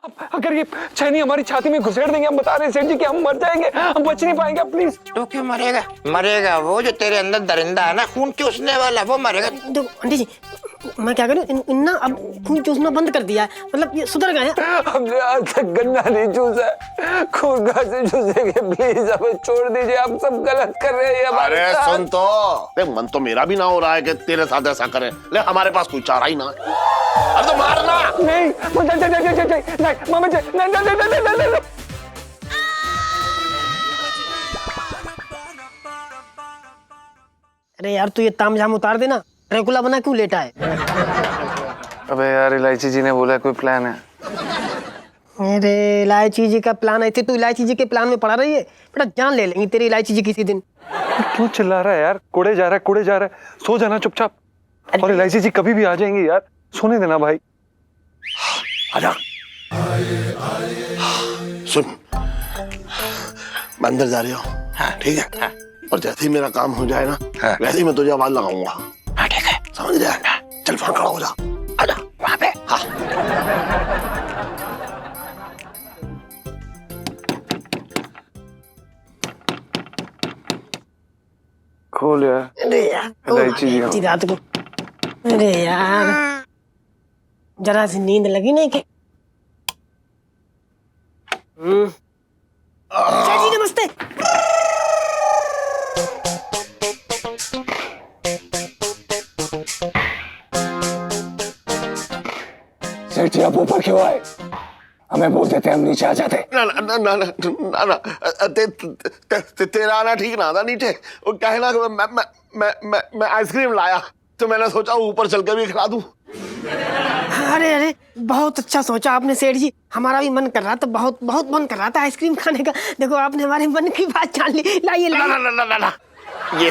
अगर ये छेनी हमारी छाती में घुसेड़ देंगे, हम बता रहे हैं सेठ जी कि हम मर जाएंगे, हम बच नहीं पाएंगे। प्लीज। तो क्यों मरेगा? मरेगा वो जो तेरे अंदर दरिंदा है ना, खून चूसने वाला, वो मरेगा। देखो आंटी जी, मैं क्या करूं, इन्ना अब खून चूसना बंद कर दिया है, मतलब ये सुधर गए हैं। हमने आज तक गन्ना नहीं चूसा, खून कहाँ से चूसेंगे? प्लीज हमें छोड़ दीजिए, हम सब गलत कर रहे हैं हमारे अरे साथ। सुन तो, देख मन तो मेरा भी ना हो रहा है कि तेरे साथ ऐसा करें, ले हमारे पास कोई चारा ही ना है। अरे तो मारना नहीं, मामा जी, नहीं। अरे यार तू ये तामझाम उतार देना, ड्रैकुला बना क्यों लेटा है? अबे यार, इलायची जी ने बोला कोई प्लान है। अरे इलायची जी का प्लान है, तू इलायची जी के प्लान में पड़ा रही है बेटा, जान ले लेंगी तेरी इलायची जी किसी दिन। क्यों चिल्ला रहा है यार? कुड़े जा रहा है, सो जाना चुपचाप। और इलायची जी कभी भी आ जाएंगी यार, सोने देना भाई। आजा। सुन, मैं अंदर जा रही हूँ। हाँ ठीक है। हाँ। और जैसे ही मेरा काम हो जाए ना, हाँ। वैसे ही मैं तुझे आवाज लगाऊंगा। हाँ ठीक है, समझ गया? चल फोन खड़ा हो जा। आजा वहाँ पे। हाँ। खोल यार। अरे यार इलायची जी इतनी रात को, अरे यार जरा सी नींद लगी नहीं कि? चाचा जी नमस्ते। सेठ जी आप ऊपर क्यों आए? हमें बोल देते हम नीचे आ जाते। ना ना ना ना ना ना, तेरा आना ठीक ना था नीचे। वो क्या है ना, मैं आइसक्रीम लाया तो मैंने सोचा ऊपर चल के भी खिला दूं। अरे अरे बहुत अच्छा सोचा आपने सेठ जी, हमारा भी मन कर रहा था, बहुत बहुत मन कर रहा था आइसक्रीम खाने का। देखो आपने हमारे मन की बात जान ली। लाइए ना ना ना ना ना, ये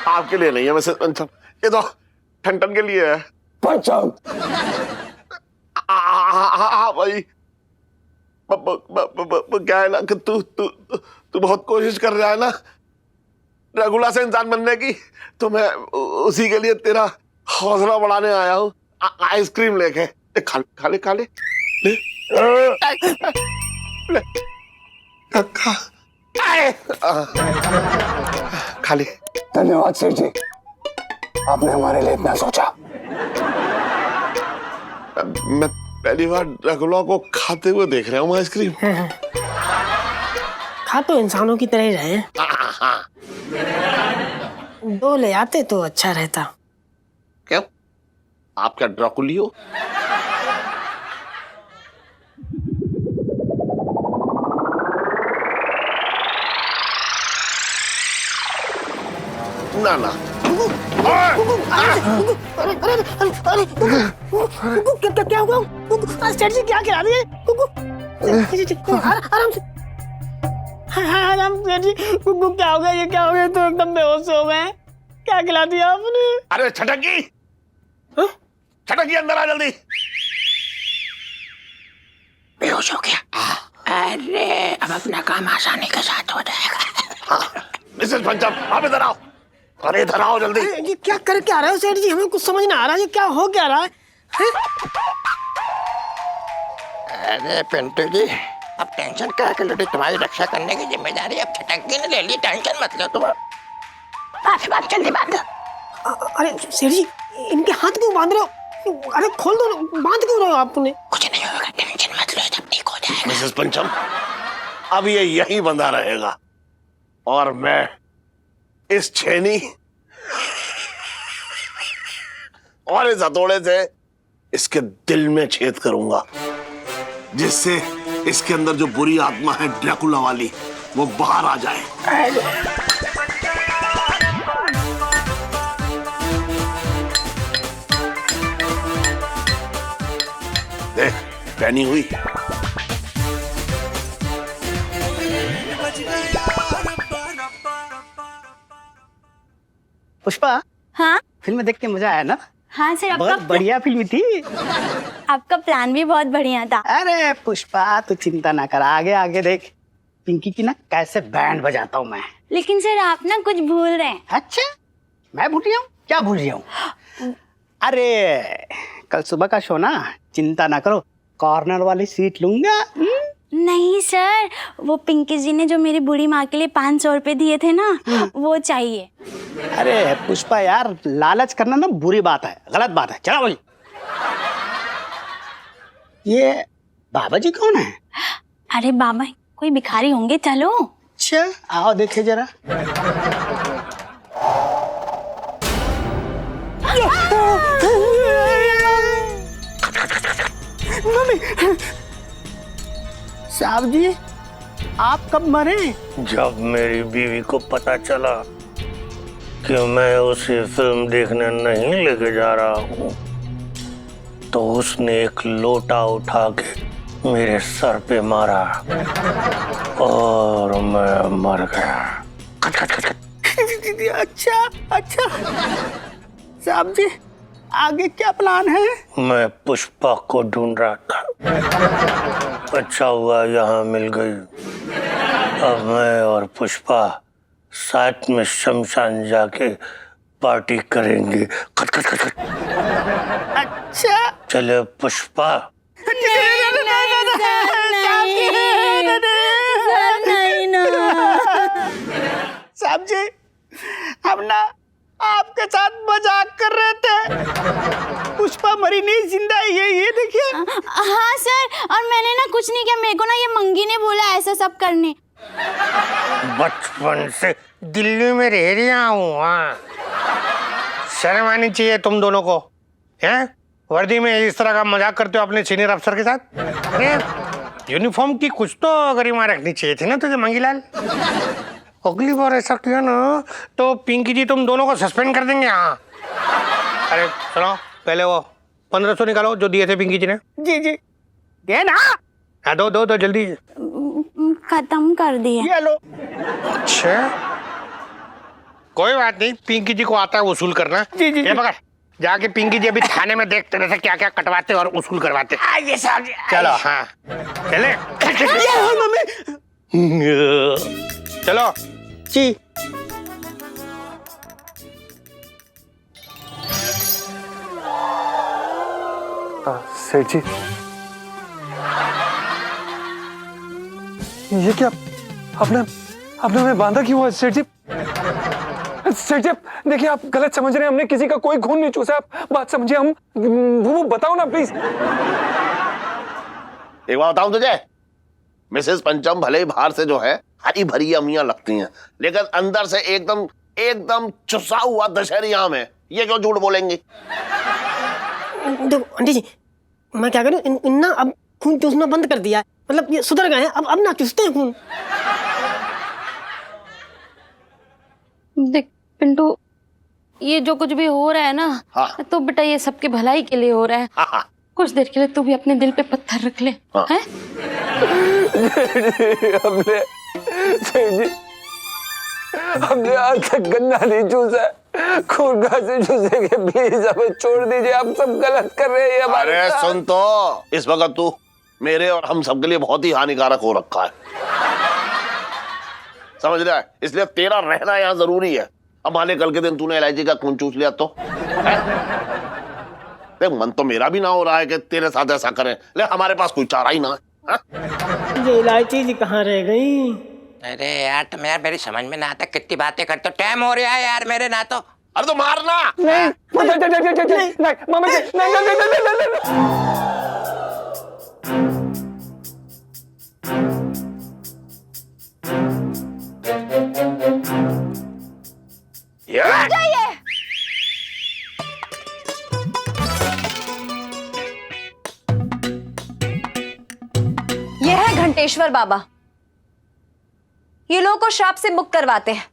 आपके लिए नहीं है मिसेस पंचम, ये तो ठंडन के लिए है। पंचम हाँ भाई, क्या है ना कि तू बहुत कोशिश कर रहा है ना रघुला से इंसान बनने की, तो मैं उसी के लिए तेरा हौसला बढ़ाने आया हूँ। आइसक्रीम लेके खा ले ले खा ले। धन्यवाद सेठ जी, आपने हमारे लिए इतना सोचा। मैं पहली बार रघुला को खाते हुए देख रहा हूँ आइसक्रीम। खा तो इंसानों की तरह ही रहे हैं। दो ले आते तो अच्छा रहता। क्यों, आप क्या ड्राकुली हो? ना ना, क्या हुआ? सेठ जी क्या खिला दिए? आराम से, आराम से सेठ जी। कुकू क्या हो गया? ये क्या हो गया? तो एकदम बेहोश हो गए। क्या खिला दिया आपने? अरे छटकी, छटकी अंदर आ जल्दी। बेहोश हो गया। अरे अब अपना काम आसानी के साथ हो जाएगा। मिसेस पंचम आप इधर आओ। अरे इधर आओ जल्दी। ये क्या करके आ रहे हो सेठ जी? हमें कुछ समझ ना आ रहा है, ये क्या हो क्या रहा है? अरे पिंटू जी, अब टेंशन क्या कर लो, तुम्हारी रक्षा करने की जिम्मेदारी अब छटकी ने ले ली, टेंशन मत लो तुम। बात जल्दी बांध। अरे सेठ जी, इनके हाथ क्यों बांध रहे हो? अरे खोल दो, बांध क्यों रहे हो आपने? कुछ नहीं होगा, टेंशन मत लो, सब ठीक हो जाएगा। मिसेस पंचम, अब ये यहीं बंधा रहेगा और मैं इस छेनी और इस हथौड़े से इसके दिल में छेद करूंगा, जिससे इसके अंदर जो बुरी आत्मा है ड्रैकुला वाली, वो बाहर आ जाए। देख पहनी हुई। पुष्पा, हाँ फिल्म देख के मजा आया ना? हाँ सर, बहुत बढ़िया फिल्म थी। आपका प्लान भी बहुत बढ़िया था। अरे पुष्पा तू चिंता ना कर, आगे आगे देख पिंकी की ना कैसे बैंड बजाता हूँ मैं। लेकिन सर आप ना कुछ भूल रहे हैं। अच्छा, मैं भूल रहा हूँ? क्या भूल रहा हूँ? अरे कल सुबह का शो ना, चिंता ना करो, कॉर्नर वाली सीट लूंगा। नहीं सर, वो पिंकी जी ने जो मेरी बूढ़ी माँ के लिए 500 रुपए दिए थे ना, वो चाहिए। अरे पुष्पा यार, लालच करना ना बुरी बात है, गलत बात है। चलो भाई। ये बाबा जी कौन है? अरे बाबा कोई भिखारी होंगे, चलो। अच्छा आओ देखे जरा। साहब जी आप कब मरे? जब मेरी बीवी को पता चला कि मैं उसे फिल्म देखने नहीं लेके जा रहा हूँ, तो उसने एक लोटा उठा के मेरे सर पे मारा और मैं मर गया। अच्छा अच्छा साहब जी आगे क्या प्लान है? मैं पुष्पा को ढूंढ रहा था, अच्छा हुआ यहाँ मिल गई। अब मैं और पुष्पा साथ में शमशान जाके पार्टी करेंगे। खट खट खट खट। अच्छा चले पुष्पा। साहब जी हम ना आपके साथ मजाक कर रहे थे। पुष्पा मरी नहीं, जिंदा है। ये देखिए। हाँ सर, और मैंने ना कुछ नहीं किया, मेरे को ना ये मंगी ने बोला ऐसा सब करने। बचपन से दिल्ली में रह रहा हूँ। हाँ, शर्म आनी चाहिए तुम दोनों को। हैं वर्दी में इस तरह का मजाक करते हो अपने सीनियर अफसर के साथ? अरे यूनिफॉर्म की कुछ तो गरिमा रखनी चाहिए थी ना तुझे मंगीलाल। अगली बार ऐसा किया ना तो पिंकी जी तुम दोनों को सस्पेंड कर देंगे। हाँ अरे सुनो, पहले वो 1500 निकालो जो दिए थे पिंकी जी ने। जी जी दे ना। हाँ दो दो दो जल्दी। खत्म कर दिया। ये लो। अच्छा कोई बात नहीं, पिंकी जी को आता है वसूल करना। जी जी ये पकड़, जाके पिंकी जी अभी थाने में देखते रहते क्या क्या कटवाते और वसूल करवाते। आइए साहब जी। चलो हाँ चले। चलो जी सेठ जी, ये क्या आपने आपने हमें बांधा क्यों है सेठ जी? सेठ जी देखिए, आप गलत समझ रहे हैं, हमने किसी का कोई खून नहीं चूसा। आप बात समझिए, हम वो बताओ ना प्लीज। एक बात बताऊं तुझे, मिसेस पंचम भले ही बाहर से जो है हरी भरी अमियां लगती हैं, लेकिन अंदर से एकदम एकदम चुसा हुआ दशहरी आम है। ये क्यों झूठ बोलेंगी? देखो आंटी जी, मैं क्या करूं, इन ना अब खून चूसना बंद कर दिया है। मतलब ये सुधर गए हैं, अब ना चूसते हैं खून। देख पिंटू, ये जो कुछ भी हो रहा है ना, हाँ। तो बेटा ये सबके भलाई के लिए हो रहा है। हाँ। कुछ देर के लिए तू भी अपने दिल पे पत्थर रख ले। हाँ। हैं? हमने सेठ जी, हमने आज तक गन्ना नहीं चूसा, खून कहाँ से चूसेंगे? प्लीज हमें छोड़ दीजिए, आप सब गलत कर रहे हैं हमारे अरे साथ। सुन तो, इस वक्त तू मेरे और हम सबके लिए बहुत ही हानिकारक हो रखा है, समझ रहा है? इसलिए तेरा रहना यहाँ जरूरी है। अब मान ले कल के दिन तूने इलायची का खून चूस लिया तो देख, मन तो मेरा भी ना हो रहा है कि तेरे साथ ऐसा करें, ले हमारे पास कोई चारा ही ना है। ये इलायची जी कहाँ रह गई? अरे यार तुम यार मेरी समझ में ना आता, कितनी बातें करते हो। टाइम हो रहा है यार मेरे ना तो। अरे तो मारना नहीं मामा जी, नहीं। ये है घंटेश्वर बाबा। ये लोगों को श्राप से मुक्त करवाते हैं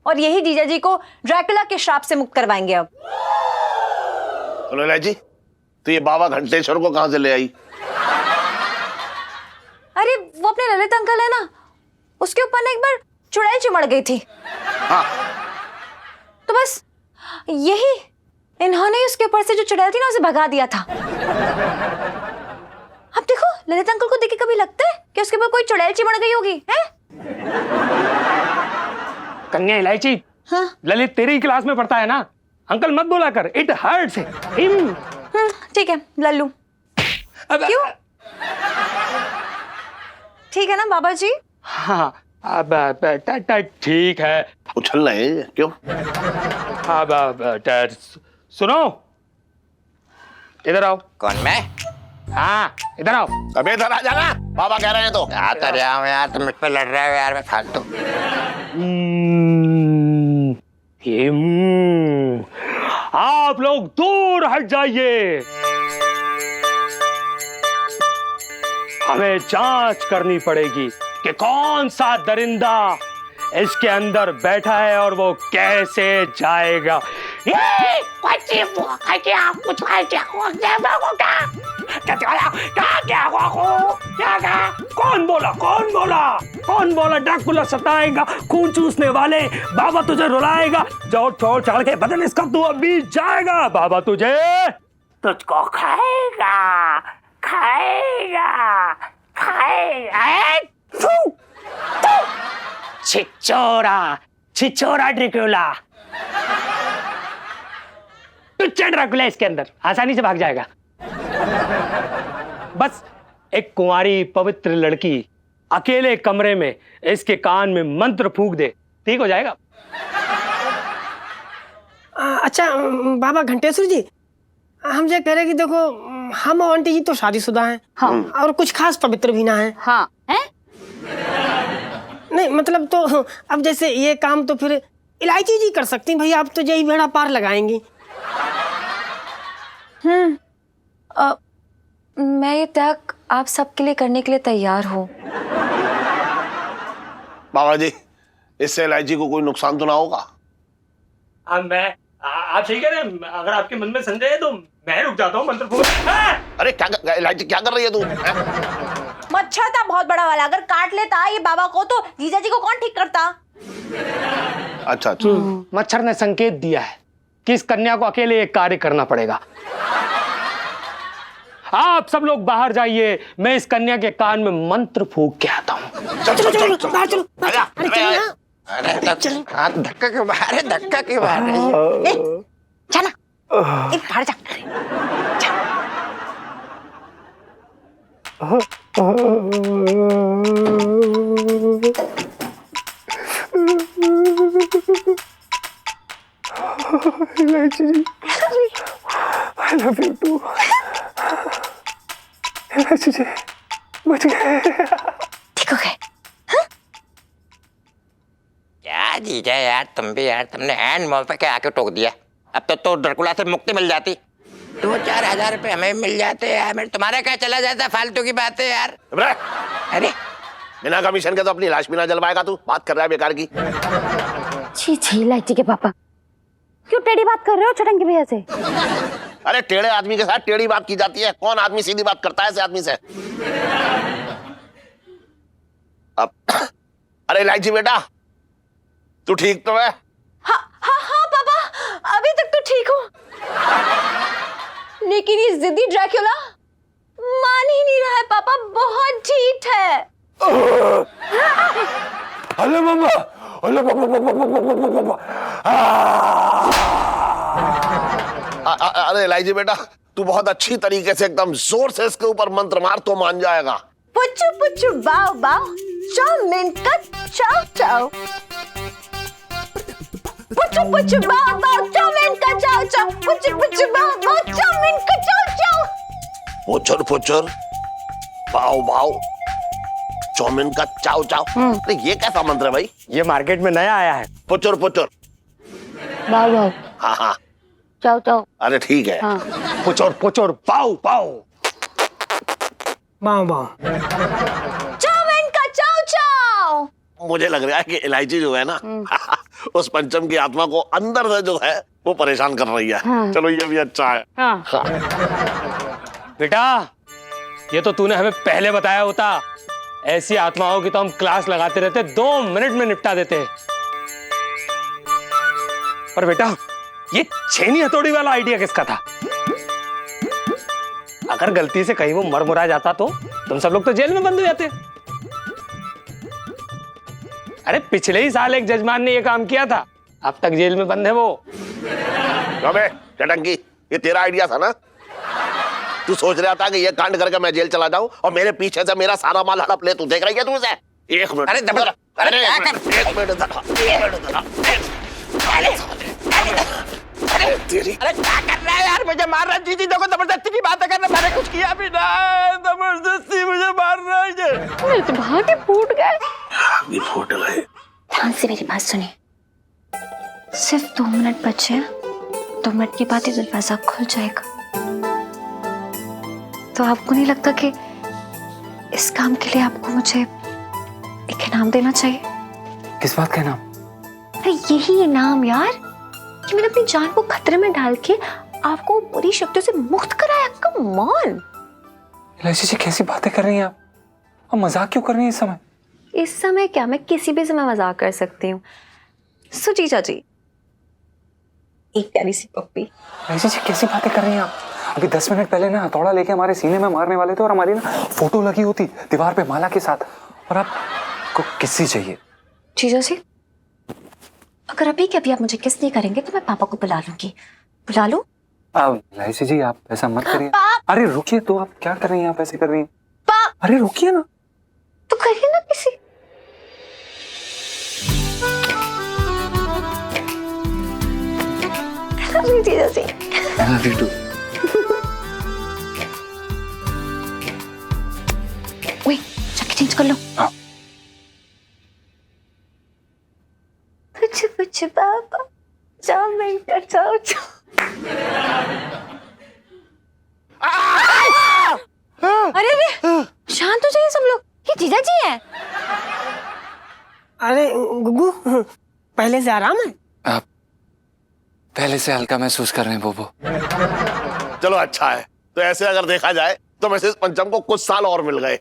और यही जीजा जी को ड्रैकुला के श्राप से मुक्त करवाएंगे। अब सुनो इलायची, तो ये बाबा घंटेश्वर को कहां से ले आई? अरे वो अपने ललित अंकल है ना, उसके ऊपर ना एक बार चुड़ैल चिमड़ गई थी। हाँ। तो बस यही इन्होंने उसके ऊपर से जो चुड़ैल थी ना उसे भगा दिया था। अब देखो ललित अंकल को देख के कभी लगता है कि उसके ऊपर कोई चुड़ैल चिमड़ गई होगी? हैं? कन्या इलायची, हाँ? ललित तेरी ही क्लास में पढ़ता है ना, अंकल मत बोला कर, इट हर्ट्स हिम। ठीक है लल्लू। क्यों? ठीक है ना बाबा जी? हाँ अब ठीक है। उछल रहे हैं क्यों? अब सुनो, इधर आओ। कौन मैं? हाँ इधर आओ। अबे इधर आ जाना, बाबा कह रहे हैं तो। आता रहा हूँ यार, तुम मुझ पे लड़ रहे हो यार, मैं फालतू। आप लोग दूर हट जाइए, हमें जांच करनी पड़ेगी कि कौन सा दरिंदा इसके अंदर बैठा है और वो कैसे जाएगा। कौन बोला ड्रैकुला सताएगा, खून चूसने वाले, बाबा तुझे रुलाएगा, जोर छोड़ चढ़ के बदन इसका तू अभी जाएगा, बाबा तुझको खाएगा खाएगा खाएगा। छिछोरा ड्रैकुला, टुच्चा ड्रैकुला इसके अंदर आसानी से भाग जाएगा। बस एक कुंवारी पवित्र लड़की अकेले कमरे में इसके कान में मंत्र फूंक दे, ठीक हो जाएगा। अच्छा बाबा घंटेश्वर जी, हम ये कह रहे कि देखो हम और आंटी जी तो शादीशुदा हैं। हाँ। और कुछ खास पवित्र भी ना है। हाँ है? नहीं मतलब तो अब जैसे ये काम तो फिर इलायची जी कर सकती हैं भैया, आप तो यही बेड़ा पार लगाएंगी। मैं ये त्याग आप सबके लिए करने के लिए तैयार हूँ। बाबा जी, इससे इलायची को कोई नुकसान तो ना होगा? आप सही कह रहे हैं, अगर आपके मन में संदेह है तो मैं रुक जाता हूँ मंत्र फूंक। अरे क्या इलायची क्या कर रही है तू? मच्छर था बहुत बड़ा वाला, अगर काट लेता ये बाबा को तो जीजा जी को कौन ठीक करता? अच्छा अच्छा। मच्छर ने संकेत दिया है कि इस कन्या को अकेले एक कार्य करना पड़ेगा। आप सब लोग बाहर जाइए, मैं इस कन्या के कान में मंत्र फूंक के आता हूँ। चलो बाहर चलो। अरे चलो ना। अरे हाथ धक्का क्यों बाहर है, धक्का क्यों बाहर है? चला बाहर जा। इलायची जी, I love you too। इलायची जी बच गए। ठीक हो गए? क्या जीजा यार, तुम भी यार, तुमने एंड मोमेंट पे क्या आके टोक दिया। अब तो ड्रैकुला से मुक्ति मिल जाती, 2-4 हजार रुपए हमें मिल जाते यार, मेरे तुम्हारा क्या चला जाता, फालतू की बात है यार। अरे बिना कमीशन के तो अपनी लाश भी ना जलवाएगा तू, बात कर रहा है बेकार की। छी इलायची के पापा, क्यों टेढ़ी बात कर रहे हो छटंगी भैया से? अरे टेढ़े आदमी के साथ टेढ़ी बात की जाती है, कौन आदमी सीधी बात करता है ऐसे आदमी से? अब अरे इलायची बेटा, तू ठीक तो है? हाँ पापा, अभी तक तो ठीक हूँ, लेकिन ये जिद्दी ड्रैकुला मान ही नहीं रहा है पापा, बहुत ढीठ है। अरे मम्मा, अरे अरे इलायची बेटा, तू बहुत अच्छी तरीके से एकदम जोर से इसके ऊपर मंत्र मार तो मान जाएगा। पुच्चू पुच्चू बाव बाव, चाउमीन का चाव चाव। पुच्चू पुच्चू बाव बाव, चाउमीन का चाव चाव। पुच्चू पुच्चू बाव बाव, चाउमीन का चाव चाव। पुचर पुचर बाव बाव, चाउमीन का चाव चाव। अरे ये कैसा मंत्र है भाई? ये मार्केट में नया आया है। पुचर पुचर बाव बाव, हाँ हाँ, चाव चाव। अरे ठीक है। हाँ। पुचोर पुचोर पाओ पाओ। बाव बाव, चाउमीन का चाव चाव। मुझे लग रहा है कि इलायची जो है ना उस पंचम की आत्मा को अंदर से जो है वो परेशान कर रही है। हाँ। चलो ये भी अच्छा है। हाँ। बेटा, ये तो तूने हमें पहले बताया होता, ऐसी आत्माओं की तो हम क्लास लगाते रहते, 2 मिनट में निपटा देते। पर बेटा, ये छेनी हथौड़ी वाला आइडिया किसका था? अगर गलती से कहीं वो मर मुरा जाता तो तुम सब लोग तो जेल में बंद हो जाते। अरे पिछले ही साल एक जजमान ने ये काम किया था, अब तक जेल में बंद है वो। अबे चटंकी, ये तेरा आइडिया था ना? तू सोच रहा था कि ये कांड करके मैं जेल चला जाऊं और मेरे पीछे से मेरा सारा माल हड़प ले? तू देख रही है तू उसे? एक मिनट। अरे दबा, अरे क्या कर? एक मिनट जरा, एक मिनट जरा। अरे क्या कर रहा है यार? मुझे मार रहा है। जीजी देखो, जबरदस्ती की बातें कर रहे, मैंने कुछ किया भी ना। जबरदस्ती मुझे मार रहा है ये। मेरे तो भागे फूट गए। ये फूट गए। ध्यान से मेरी बात सुनिए, सिर्फ 2 मिनट बचे हैं। 2 मिनट के बाद ही दरवाजा खुल जाएगा। तो आपको नहीं लगता कि इस काम के लिए आपको मुझे एक इनाम देना चाहिए? किस बात का इनाम? अरे यही इनाम यार, कि मैंने अपनी जान को खतरे में डाल के आपको बुरी शक्तियों से मुक्त कराया। Come on. इलायची जी कैसी बातें कर रही हैं आप? मजाक क्यों कर रही हैं इस समय? इस समय क्या, मैं किसी भी समय मजाक कर सकती हूँ। सो जीजा जी, एक प्यारी सी पप्पी। इलायची जी कैसी बातें कर रही हैं आप? अभी 10 मिनट पहले ना हथौड़ा लेके हमारे सीने में मारने वाले थे और हमारी ना फोटो लगी होती दीवार पे माला के साथ, और आपको किसी चाहिए? जीजा जी, अगर अभी के अभी आप मुझे किस नहीं करेंगे तो मैं पापा को बुला लूंगी। बुला लूं? इलायची जी आप ऐसा मत करिए। अरे रुकिए, तो आप क्या कर रही हैं? आप ऐसे कर रही हैं। अरे रुकिए ना। तो करिए ना किसी। जीजा जी, जाके चेंज कर लो। कुछ बाबा जाओ मिलकर जाओ। अरे अरे शांत हो जाइए सब लोग, ये जीजा जी हैं। अरे गुग्गू, पहले से आराम है? आप पहले से हल्का महसूस कर रहे हैं बोबो? चलो अच्छा है। तो ऐसे अगर देखा जाए तो मिसेस पंचम को कुछ साल और मिल गए।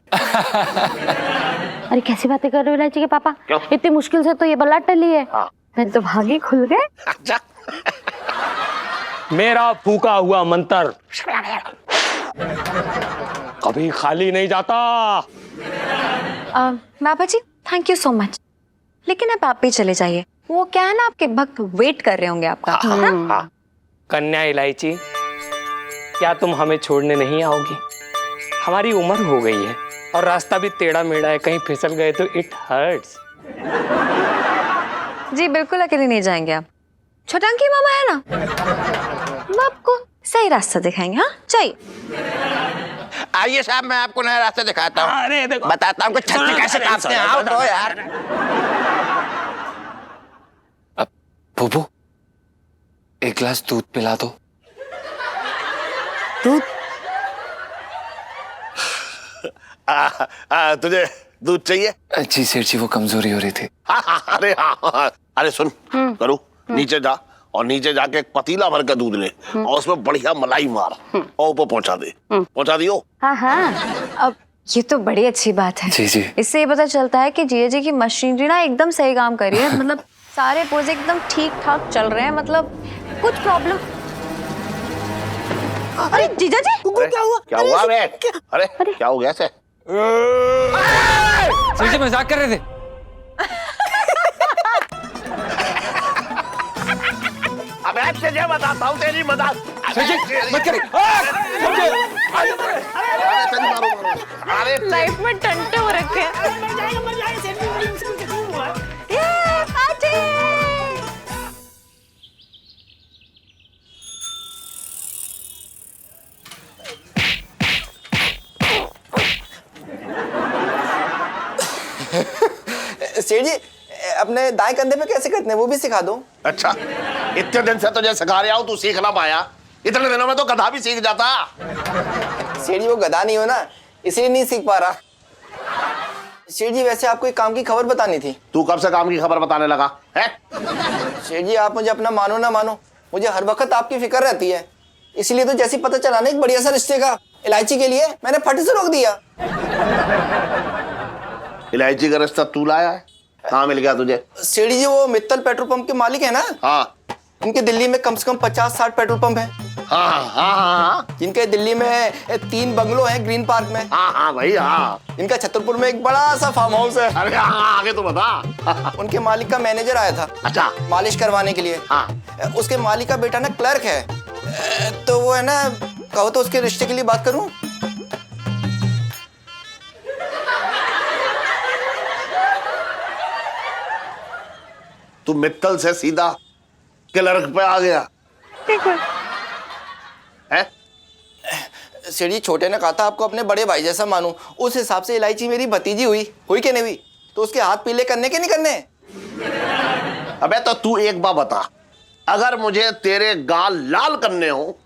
अरे कैसी बातें कर रहे हो इलायची के पापा? क्यों? इतनी मुश्किल से तो ये बल्ला टली है। हाँ। मेरे तो भागे खुल गए। अच्छा। मेरा फूका हुआ मंत्र कभी खाली नहीं जाता। बाबा जी, थैंक यू सो मच, लेकिन अब आप भी चले जाइए। वो क्या है ना, आपके भक्त वेट कर रहे होंगे आपका। हाँ। कन्या इलायची, क्या तुम हमें छोड़ने नहीं आओगी? हमारी उम्र हो गई है और रास्ता भी टेढ़ा मेढ़ा है, कहीं फिसल गए तो इट हर्ट्स। जी बिल्कुल अकेले नहीं जाएंगे आप। छोटंकी मामा है ना, वो आपको सही रास्ता दिखाएंगे। हाँ चाहिए। आइए साहब, मैं आपको नया रास्ता दिखाता हूँ। अरे देखो, बताता हूँ कि छत पे कैसे काटते हैं। आओ तो यार। अब बोबो एक गिलास दूध पिला दो। दूध? तुझे दूध चाहिए? जी सेठ जी, वो कमजोरी हो रही थी। अरे हाँ। अरे सुन करू, नीचे जा और नीचे जाके एक पतीला भर के दूध ले और उसमें बढ़िया मलाई मार और ऊपर पहुंचा दे। पहुंचा दियो? हाँ हाँ। अब ये तो बड़ी अच्छी बात है। जी जी। इससे ये पता चलता है कि जीजा जी की मशीनरी ना एकदम सही काम कर रही है। मतलब सारे पुर्जे एकदम ठीक ठाक चल रहे हैं, मतलब कुछ प्रॉब्लम। अरे जीजा जी, गुग्गू क्या हुआ? क्या हुआ बे? अरे क्या हो गया ऐसे? सेठ जी मजाक कर रहे थे। अब तुझे बताता हूँ तेरी मदद। मत करिए। अरे लाइफ में टंटे हो रखे हैं। ये पार्टी। सेठ जी, अपने दाएं कंधे पे कैसे करते हैं वो भी सिखा दो। अच्छा, इतने दिन से तुझे सिखा रहा हूँ, तू सीख ना पाया? इतने दिनों में तो गधा भी सीख जाता। सेठ जी वो गधा नहीं हो ना, इसलिए नहीं सीख पा रहा। सेठ जी वैसे आपको एक काम की खबर बतानी थी। तू कब से काम की खबर बताने लगा है? सेठ जी आप मुझे अपना मानो ना मानो, मुझे हर वक्त आपकी फिक्र रहती है। इसलिए तो जैसे पता चला ना एक बढ़िया सा रिश्ते का इलायची के लिए, मैंने फट से रोक दिया। इलायची का रिश्ता तू लाया है? कहाँ मिल गया तुझे? सेठ जी वो मित्तल पेट्रोल पंप के मालिक है ना, हाँ। इनके दिल्ली में कम से कम 50-60 पेट्रोल पंप है। हाँ। जिनके दिल्ली में 3 बंगलो हैं ग्रीन पार्क में। हाँ भाई हाँ। इनका छतरपुर में एक बड़ा सा फार्म हाउस है। अरे हाँ, आगे तो बता। उनके मालिक का मैनेजर आया था, अच्छा, मालिश करवाने के लिए। हाँ। उसके मालिक का बेटा ना क्लर्क है, तो वो है ना कहो तो उसके रिश्ते के लिए बात करूं? तू मित्तल से सीधा क्लर्क पे आ गया है? सेठ जी, छोटे ने कहा था आपको अपने बड़े भाई जैसा मानूं। उस हिसाब से इलायची मेरी भतीजी हुई कि नहीं हुई? तो उसके हाथ पीले करने के नहीं करने? अबे तो तू एक बात बता, अगर मुझे तेरे गाल लाल करने हो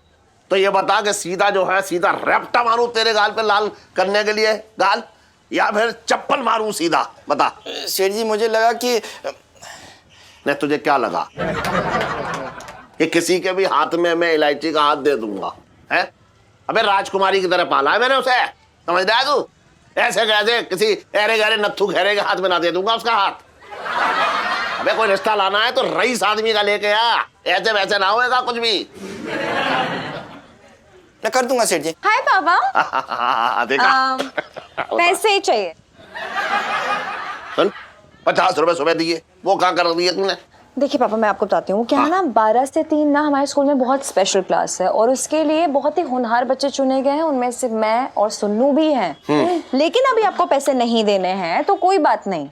तो ये बता कि सीधा जो है सीधा रैप्टा मारूं तेरे गाल पे लाल करने के लिए गाल, या फिर चप्पल मारूं सीधा? बता। सेठ जी, मुझे लगा कि नहीं, तुझे क्या लगा कि किसी के भी हाथ में मैं इलायची का हाथ दे दूंगा? है? अबे राजकुमारी की तरह पाला है मैंने उसे, समझ रहा है तू? ऐसे कैसे किसी अरे गहरे नत्थु खैरे के हाथ में ना दे दूंगा उसका हाथ। अबे कोई रिश्ता लाना है तो रईस आदमी का लेके आ, ऐसे वैसे ना होएगा कुछ भी। मैं कर दूंगा सेठ जी। हाय पापा। देखा? पैसे ही चाहिए। सुन, 50 रुपए सुबह दिए, वो कहाँ कर दिए तुमने? देखिए पापा, मैं आपको बताती हूँ क्या है ना, 12 से 3 ना हमारे स्कूल में बहुत स्पेशल क्लास है और उसके लिए बहुत ही होनहार बच्चे चुने गए हैं, उनमें से मैं और सुन्नू भी हैं। लेकिन अभी आपको पैसे नहीं देने हैं तो कोई बात नहीं,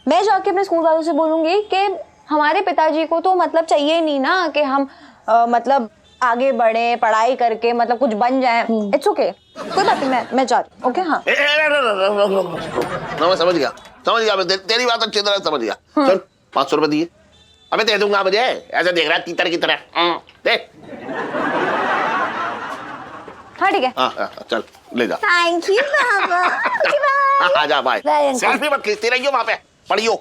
मैं जाके अपने स्कूल वालों से बोलूंगी कि हमारे पिताजी को तो मतलब चाहिए ही नहीं ना कि हम मतलब आगे बढ़े पढ़ाई करके मतलब कुछ बन जाए। इट्स ओके, कोई बात नहीं, मैं जा रही हूँ। ओके हाँ। मैं समझ गया, तेरी बात अच्छी तरह समझ गया। चल 500 रुपए दिए, अबे दे दूंगा मुझे, ऐसे देख रहा है तीतर की तरह। दे। हाँ ठीक है। हाँ, चल ले जा। थैंक यू पापा। आजा बाय। सेल्फी मत खींचती रहियो वहां पे, पढ़ियो।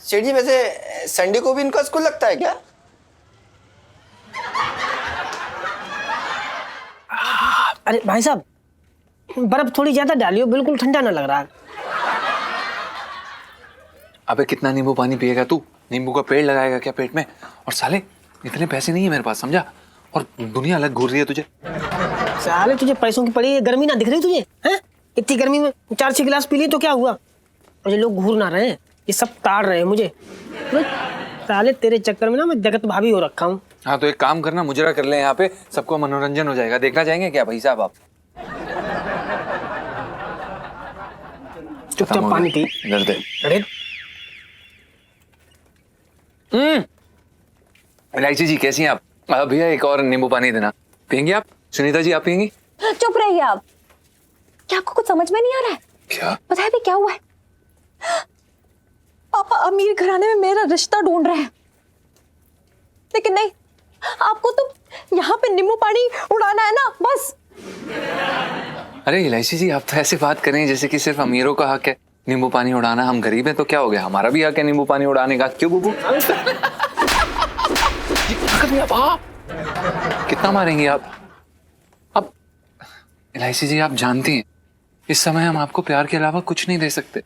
सेठ जी, वैसे संडे को भी इनका स्कूल लगता है क्या? अरे भाई साहब, बर्फ थोड़ी ज्यादा डालियो, बिल्कुल ठंडा ना लग रहा। अबे कितना नींबू पानी पिएगा तू? नींबू का पेड़ लगाएगा क्या पेट में? और साले इतने पैसे नहीं है मेरे पास, समझा? और दुनिया अलग घूर रही है तुझे। साले तुझे पैसों की पड़ी है, गर्मी ना दिख रही तुझे? हैं? इतनी गर्मी में 4-6 गिलास पी लिए तो क्या हुआ? मुझे लोग घूर ना रहे हैं, ये सब ताड़ रहे हैं मुझे। साले तेरे चक्कर में ना मैं जगत भाभी हो रखा हूँ। हाँ तो एक काम करना, मुजरा कर ले यहाँ पे, सबको मनोरंजन हो जाएगा। देखना चाहेंगे क्या भाई साहब आप? चुपचाप पानी पी। इधर दे। अरे इलायची जी कैसी हैं आप? भैया एक और नींबू पानी देना। पियेंगी आप? सुनीता जी आप पियेंगी? चुप रहिए आप। क्या आपको कुछ समझ में नहीं आ रहा है? क्या? पता है भी क्या हुआ है? पापा अमीर घराने में मेरा रिश्ता ढूंढ रहे हैं, लेकिन नहीं, आपको तो यहाँ पे नींबू पानी उड़ाना है ना, बस। अरे इलायची जी आप तो ऐसे बात करें जैसे कि सिर्फ अमीरों का हक है नींबू पानी उड़ाना। हम गरीब हैं तो क्या हो गया, हमारा भी हक है नींबू पानी उड़ाने का। क्यों बुबू? कितना मारेंगे आप? अब इलायची जी आप जानती हैं इस समय हम आपको प्यार के अलावा कुछ नहीं दे सकते,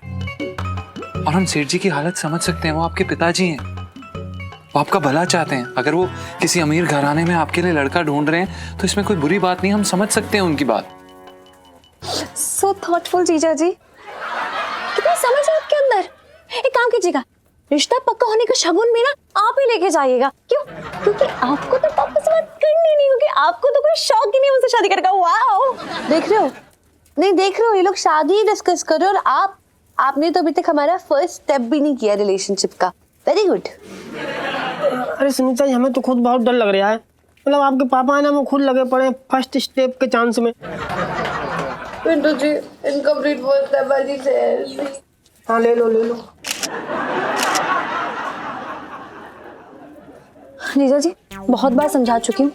और हम सेठ जी की हालत समझ सकते हैं। वो आपके पिताजी हैं, वो आपका भला चाहते हैं। अगर वो किसी अमीर घराने में आपके लिए लड़का ढूंढ रहे हैं तो इसमें कोई बुरी बात नहीं, हम समझ सकते हैं उनकी बात। सो थॉटफुल जीजा जी, कितनी समझ है आपके अंदर। एक काम कीजिएगा, रिश्ता पक्का होने का शगुन भी ना आप ही लेके जाइएगा। क्यों? क्योंकि आपको तो पापा से बात करनी नहीं होगी, आपको तो कोई शौक ही नहीं मुझसे शादी करने का। वाओ, देख रहे हो? नहीं देख रहे हो, ये लोग शादी डिस्कस कर रहे हो और आपने तो अभी तक हमारा फर्स्ट स्टेप भी नहीं किया रिलेशनशिप का। Very good. अरे सुनीता जी, हमें तो खुद बहुत डर लग रहा है। मतलब आपके पापा है ना, वो खुद लगे पड़े फर्स्ट स्टेप के चांस में। Pintu ji, incomplete first step वाली से। हाँ ले लो ले लो। जीजा जी बहुत बार समझा चुकी हूँ,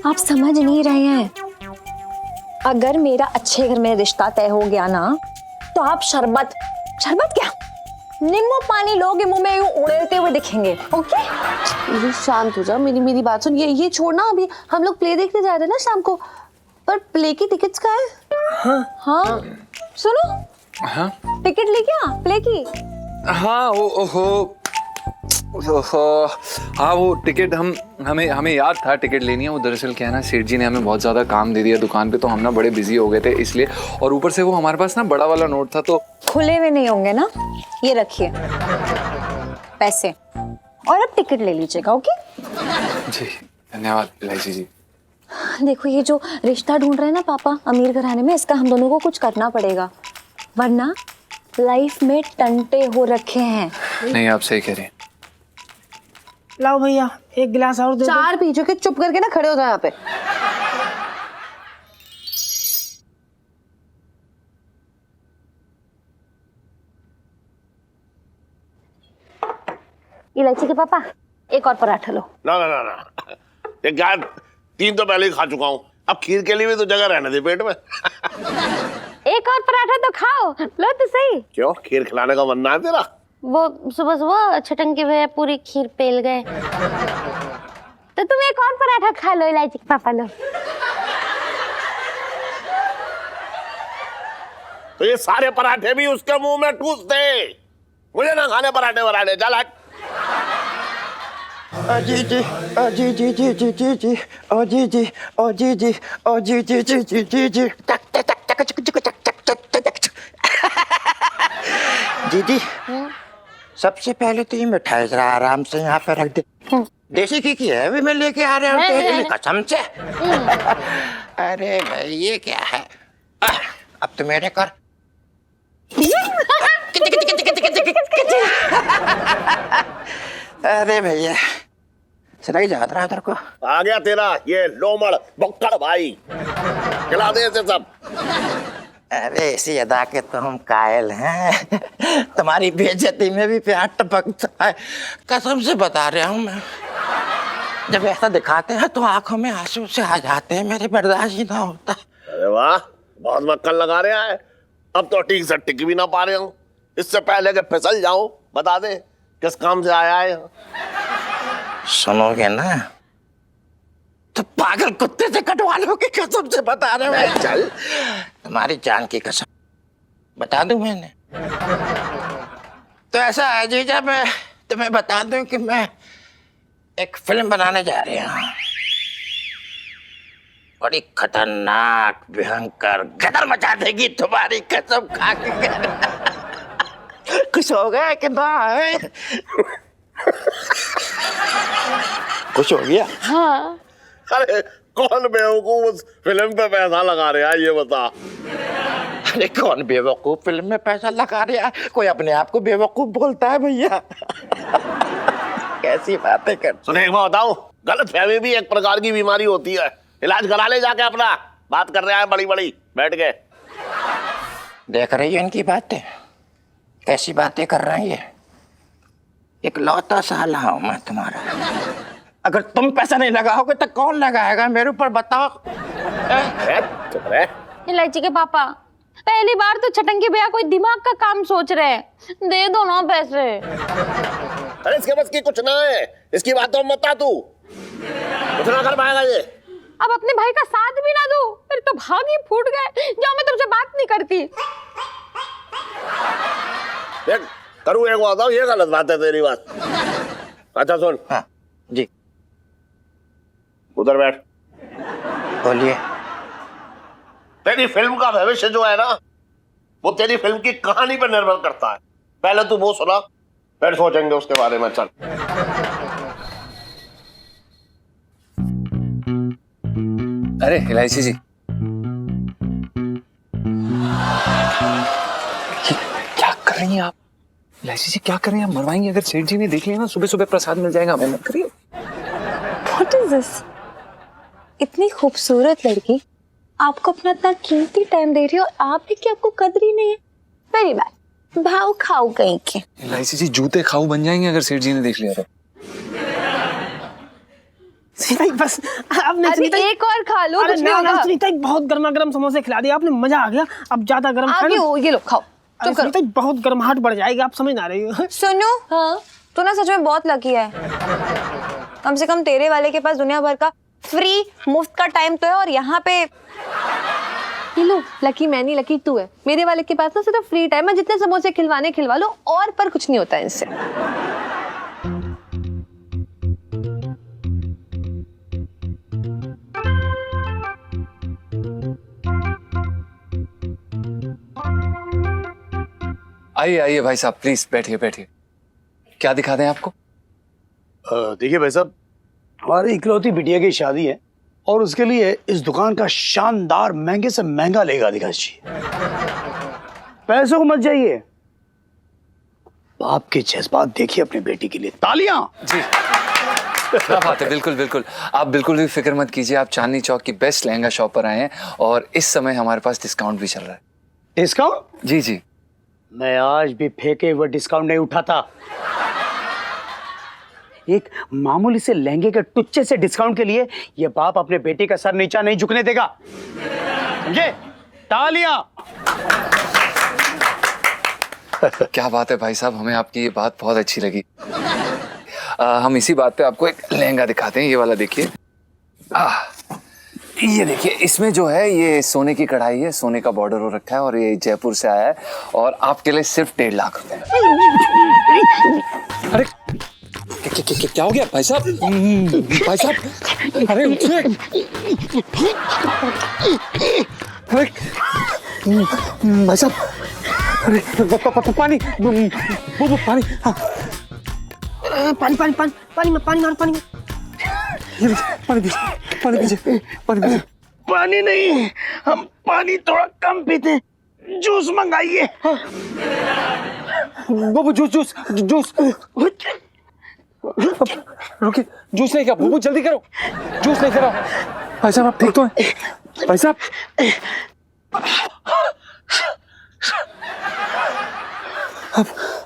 आप समझ नहीं रहे हैं। अगर मेरा अच्छे घर में रिश्ता तय हो गया ना तो आप शरबत क्या नींबू पानी लोगे मुंह में यूं उड़ते हुए दिखेंगे। ओके शांत हो जा, मेरी बात सुन। ये छोड़ना, अभी हम लोग प्ले देखने जा रहे हैं ना शाम को, पर प्ले की टिकट्स का है। हाँ सुनो, हाँ टिकट लेके आ प्ले की। हाँ ओहो, हाँ वो टिकट हमें याद था टिकट लेनी है। वो दरअसल क्या है ना, सेठ जी ने हमें बहुत ज़्यादा काम दे दिया दुकान पे, तो हम ना बड़े बिजी हो गए थे इसलिए। और ऊपर से वो हमारे पास ना बड़ा वाला नोट था, तो खुले हुए नहीं होंगे ना। ये रखिए पैसे और अब टिकट ले लीजिएगा। ओके जी धन्यवाद इलायची जी। देखो ये जो रिश्ता ढूंढ रहे हैं ना पापा अमीर घराने में, इसका हम दोनों को कुछ करना पड़ेगा, वरना लाइफ में टंटे हो रखे हैं। नहीं, आप सही कह रहे हैं। लाओ भैया एक गिलास और दे दो। 4 पी के चुप करके ना खड़े हो जाओ यहाँ पे। इलायची के पापा एक और पराठा लो। ना ना ना ना, ये क्या, 3 तो पहले ही खा चुका हूँ, अब खीर के लिए भी तो जगह रहने दे पेट में। एक और पराठा तो खाओ, लो तो सही। क्यों, खीर खिलाने का मनना है तेरा? वो सुबह सुबह छटंकी भैया पूरी खीर पेल गए, तो तुम एक और पराठा खा लो इलायची के पापा, लो। तो ये सारे पराठे भी उसके मुंह में ठूस दे, मुझे ना खाने पराठे वराठे, चल हट। जी जी जी जी जी जी जी जी ओ जी जी ओ जी जी ओ जी जी जी जी जी जी टक टक टक टक टक टक टक टक टक। दीदी सबसे पहले तो ये मिठाई जरा आराम से यहाँ पे रख दे। देसी घी की है अभी मैं लेके आ रहा हूँ तेरी कसम से। अरे भाई ये क्या है, अब तो मेरे कर। अरे भैया सही याद रहा तेरे को। आ गया तेरा ये लोमड़ बक्कड़ भाई, खिला दे इसे सब। अरे इसी अदा के तो हम कायल हैं, तुम्हारी बेइज्जती में भी प्यार टपकता है, कसम से बता रहा हूँ मैं। जब ऐसा दिखाते हैं तो आंखों में आंसू से आ जाते हैं, मेरे बर्दाश्त ही ना होता। अरे वाह, बहुत मक्खन लगा रहे हैं, अब तो ठीक से टिक भी ना पा रहे हूँ। इससे पहले कि फिसल जाऊं बता दे किस काम से आया है। सुनोगे ना तो पागल कुत्ते से कटवा लो की कसम से बता रहे हैं। चल तुम्हारी जान की कसम बता दूं मैंने। तो ऐसा है जीजा, मैं तुम्हें बता दूं कि मैं एक फिल्म बनाने जा रही हूँ, बड़ी खतरनाक भयंकर गदर मचा देगी तुम्हारी कसम खा के। खुश हो गए कि ना? खुश हो गया? हाँ। अरे कौन बेवकूफ उस फिल्म पे पैसा लगा रहा है ये बता। अरे कौन बेवकूफ फिल्म में पैसा लगा रहा है, कोई अपने आप को बेवकूफ बोलता है भैया। कैसी बातें कर। सुने एक बात बताऊं, गलतफहमी भी एक प्रकार की बीमारी होती है, इलाज करा ले जाके अपना। बात कर रहे हैं बड़ी बड़ी बैठ के। देख रही है इनकी बातें, कैसी बातें कर रहे हैं ये। एक लौता साला हूं मैं तुम्हारा, अगर तुम पैसा नहीं लगाओगे तो कौन लगाएगा मेरे ऊपर बताओ। चुप रहे। इलायची के पापा पहली बार तो छटंकी भैया कोई दिमाग का काम सोच रहे हैं, दे दो ना पैसे। अरे इसके बस की कुछ ना है, इसकी बात तो मत आ तू, कुछ ना कर पाएगा ये। अब अपने भाई का साथ भी ना दो, फिर तो भाग ही फूट गए। जाओ, मैं तुमसे बात नहीं करती। देख करूँ एक बात बताऊं, ये गलत बात है तेरी बात। अच्छा सुन। हाँ जी उधर बैठ। बोलिए। तेरी फिल्म का भविष्य जो है ना, वो तेरी फिल्म की कहानी पर निर्भर करता है। पहले तू वो सुना, फिर सोचेंगे उसके बारे में। चल। अरे इलायची जी, क्या कर रही हैं आप? इलायची जी क्या कर रही हैं आप? मरवाएंगे। अगर सेठ जी ने देख लिया ना, सुबह सुबह प्रसाद मिल जाएगा हमें। मत करिए। What is this? इतनी खूबसूरत लड़की आपको अपना इतना कीमती टाइम दे रही है और आप भी कि आपको कदर ही नहीं है। वेरी बैड, भाव खाओ कहीं के। इलायची जी जूते खाऊ बन जाएंगे अगर सेठ जी ने देख लिया तो। सुनीता जी बस आपने अरे सुनीता जी- एक और खा लो, अरे कुछ नहीं ना ना होगा। सुनीता जी बहुत गर्मा गर्म समोसे खिला दिया आपने, मजा आ गया। अब ज्यादा गर्म आगे खाना- हो, ये लो खाओ। अरे चुप करो। सुनीता जी बहुत गर्माहट बढ़ जाएगी, आप समझ ना रही हो। सुनो, हाँ तू ना सच में बहुत लकी है। कम से कम तेरे वाले के पास दुनिया भर का फ्री मुफ्त का टाइम तो है, और यहाँ पे ये लो, लकी मैं नहीं, लकी तू है। मेरे वाले के पास ना सिर्फ फ्री टाइम है, जितने समोसे खिलवाने खिलवा लो, और पर कुछ नहीं होता है इनसे। आइए आइए भाई साहब, प्लीज बैठिए बैठिए। क्या दिखा दें आपको? देखिए भाई साहब, हमारी इकलौती बिटिया की शादी है और उसके लिए इस दुकान का शानदार महंगे से महंगा लेगा दिखाश जी। पैसों को मत जाइए, बाप के जज्बात देखिए अपनी बेटी के लिए। तालियां। जी क्या बात है, बिल्कुल बिल्कुल, आप बिल्कुल भी फिक्र मत कीजिए। आप चांदनी चौक की बेस्ट लहंगा शॉप पर आए हैं और इस समय हमारे पास डिस्काउंट भी चल रहा है। डिस्काउंट? जी जी। मैं आज भी फेंके हुए डिस्काउंट नहीं उठाता। एक मामूली से लहंगे के टुच्चे से डिस्काउंट के लिए ये बाप अपने बेटे का सर नीचा नहीं झुकने देगा, समझे? तालियां। क्या बात है भाई साहब, हमें आपकी ये बात बहुत अच्छी लगी। हम इसी बात पे आपको एक लहंगा दिखाते हैं। ये वाला देखिए, ये देखिए, इसमें जो है ये सोने की कढ़ाई है, सोने का बॉर्डर हो रखा है और ये जयपुर से आया है और आपके लिए सिर्फ 1.5 लाख रुपए। अरे क्या हो गया भाई साहब? भाई साहब, अरे उठिए। अरे भाई साहब, अरे पानी, पानी, हाँ। पानी पानी पानी पानी में पानी मारो, पानी में पानी पीजिए, पानी पीजिए, पानी पीजिए। पानी नहीं, हम पानी थोड़ा कम पीते, जूस मंगाइए। Bubu juice juice juice. रुकिए, जूस नहीं क्या बुबू, जल्दी करो, जूस नहीं करो। भाई साहब आप ठीक तो हैं? भाई साहब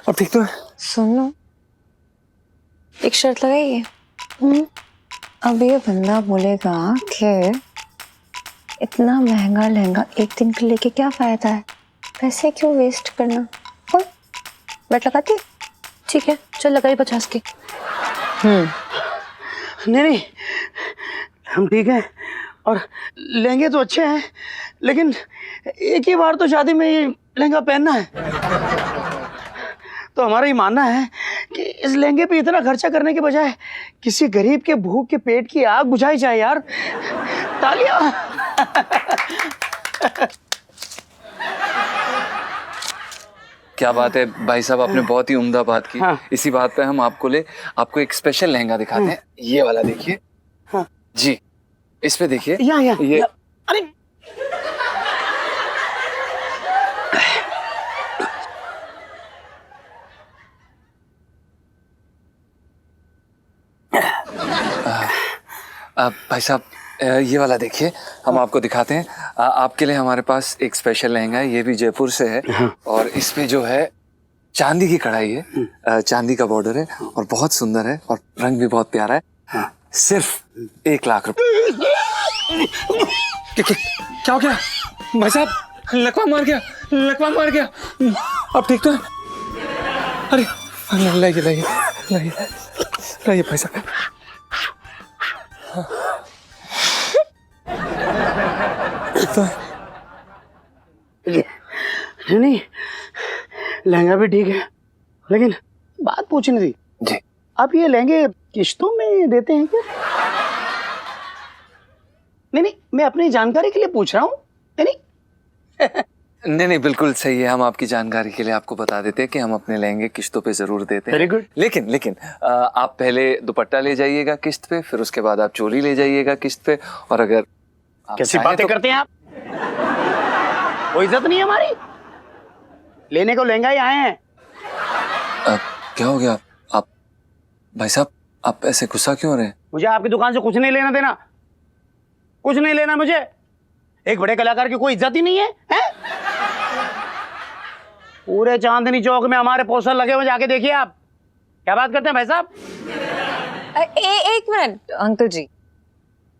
आप ठीक तो हैं? सुन लो, एक शर्त लगाइए। अब ये बंदा बोलेगा कि इतना महंगा लहंगा एक दिन के लेके क्या फायदा है, पैसे क्यों वेस्ट करना। बोल, बैट लगाती? ठीक है, चल लगाई 50 की। नहीं, हम ठीक हैं और लहंगे तो अच्छे हैं, लेकिन एक ही बार तो शादी में ये लहंगा पहनना है, तो हमारा ये मानना है कि इस लहंगे पे इतना खर्चा करने के बजाय किसी गरीब के भूख के पेट की आग बुझाई जाए यार। तालियां। क्या बात है भाई साहब, आपने बहुत ही उम्दा बात की। हाँ। इसी बात पे हम आपको एक स्पेशल लहंगा दिखाते हैं। ये वाला देखिए। हाँ। जी, इस पे देखिए। ये अरे भाई साहब ये वाला देखिए, हम आपको दिखाते हैं। आपके लिए हमारे पास एक स्पेशल लहंगा है, ये भी जयपुर से है। हाँ। और इस पे जो है चांदी की कढ़ाई है, चांदी का बॉर्डर है और बहुत सुंदर है और रंग भी बहुत प्यारा है। हाँ। सिर्फ 1 लाख रुपए। क्या हो गया भाई साहब? लकवा मार गया, लकवा मार गया। अब ठीक तो है? अरे लाइए लाइए लाइए लाइए भाई साहब। नहीं, लहंगा भी ठीक है, लेकिन बात पूछनी थी जी। आप ये लहंगे किश्तों में देते हैं क्या? नहीं, मैं अपनी जानकारी के लिए पूछ रहा हूँ। नहीं नहीं, बिल्कुल सही है। हम आपकी जानकारी के लिए आपको बता देते हैं कि हम अपने लहंगे किश्तों पे जरूर देते हैं। Very good। लेकिन आप पहले दुपट्टा ले जाइएगा किश्त पे, फिर उसके बाद आप चोली ले जाइएगा किश्त पे, और अगर आप कैसी चाहें बातें तो... करते हैं आप? कोई इज्जत नहीं है हमारी? लेने को लहंगा ही आए हैं। क्या हो गया आप भाई साहब, आप ऐसे गुस्सा क्यों हो रहे हैं? मुझे आपकी दुकान से कुछ नहीं लेना देना, कुछ नहीं लेना मुझे। एक बड़े कलाकार की कोई इज्जत ही नहीं है, हैं? पूरे चांदनी चौक में हमारे पोस्टर लगे हुए, जाके देखिए आप। क्या बात करते हैं भाई साहब? एक मिनट अंकल जी,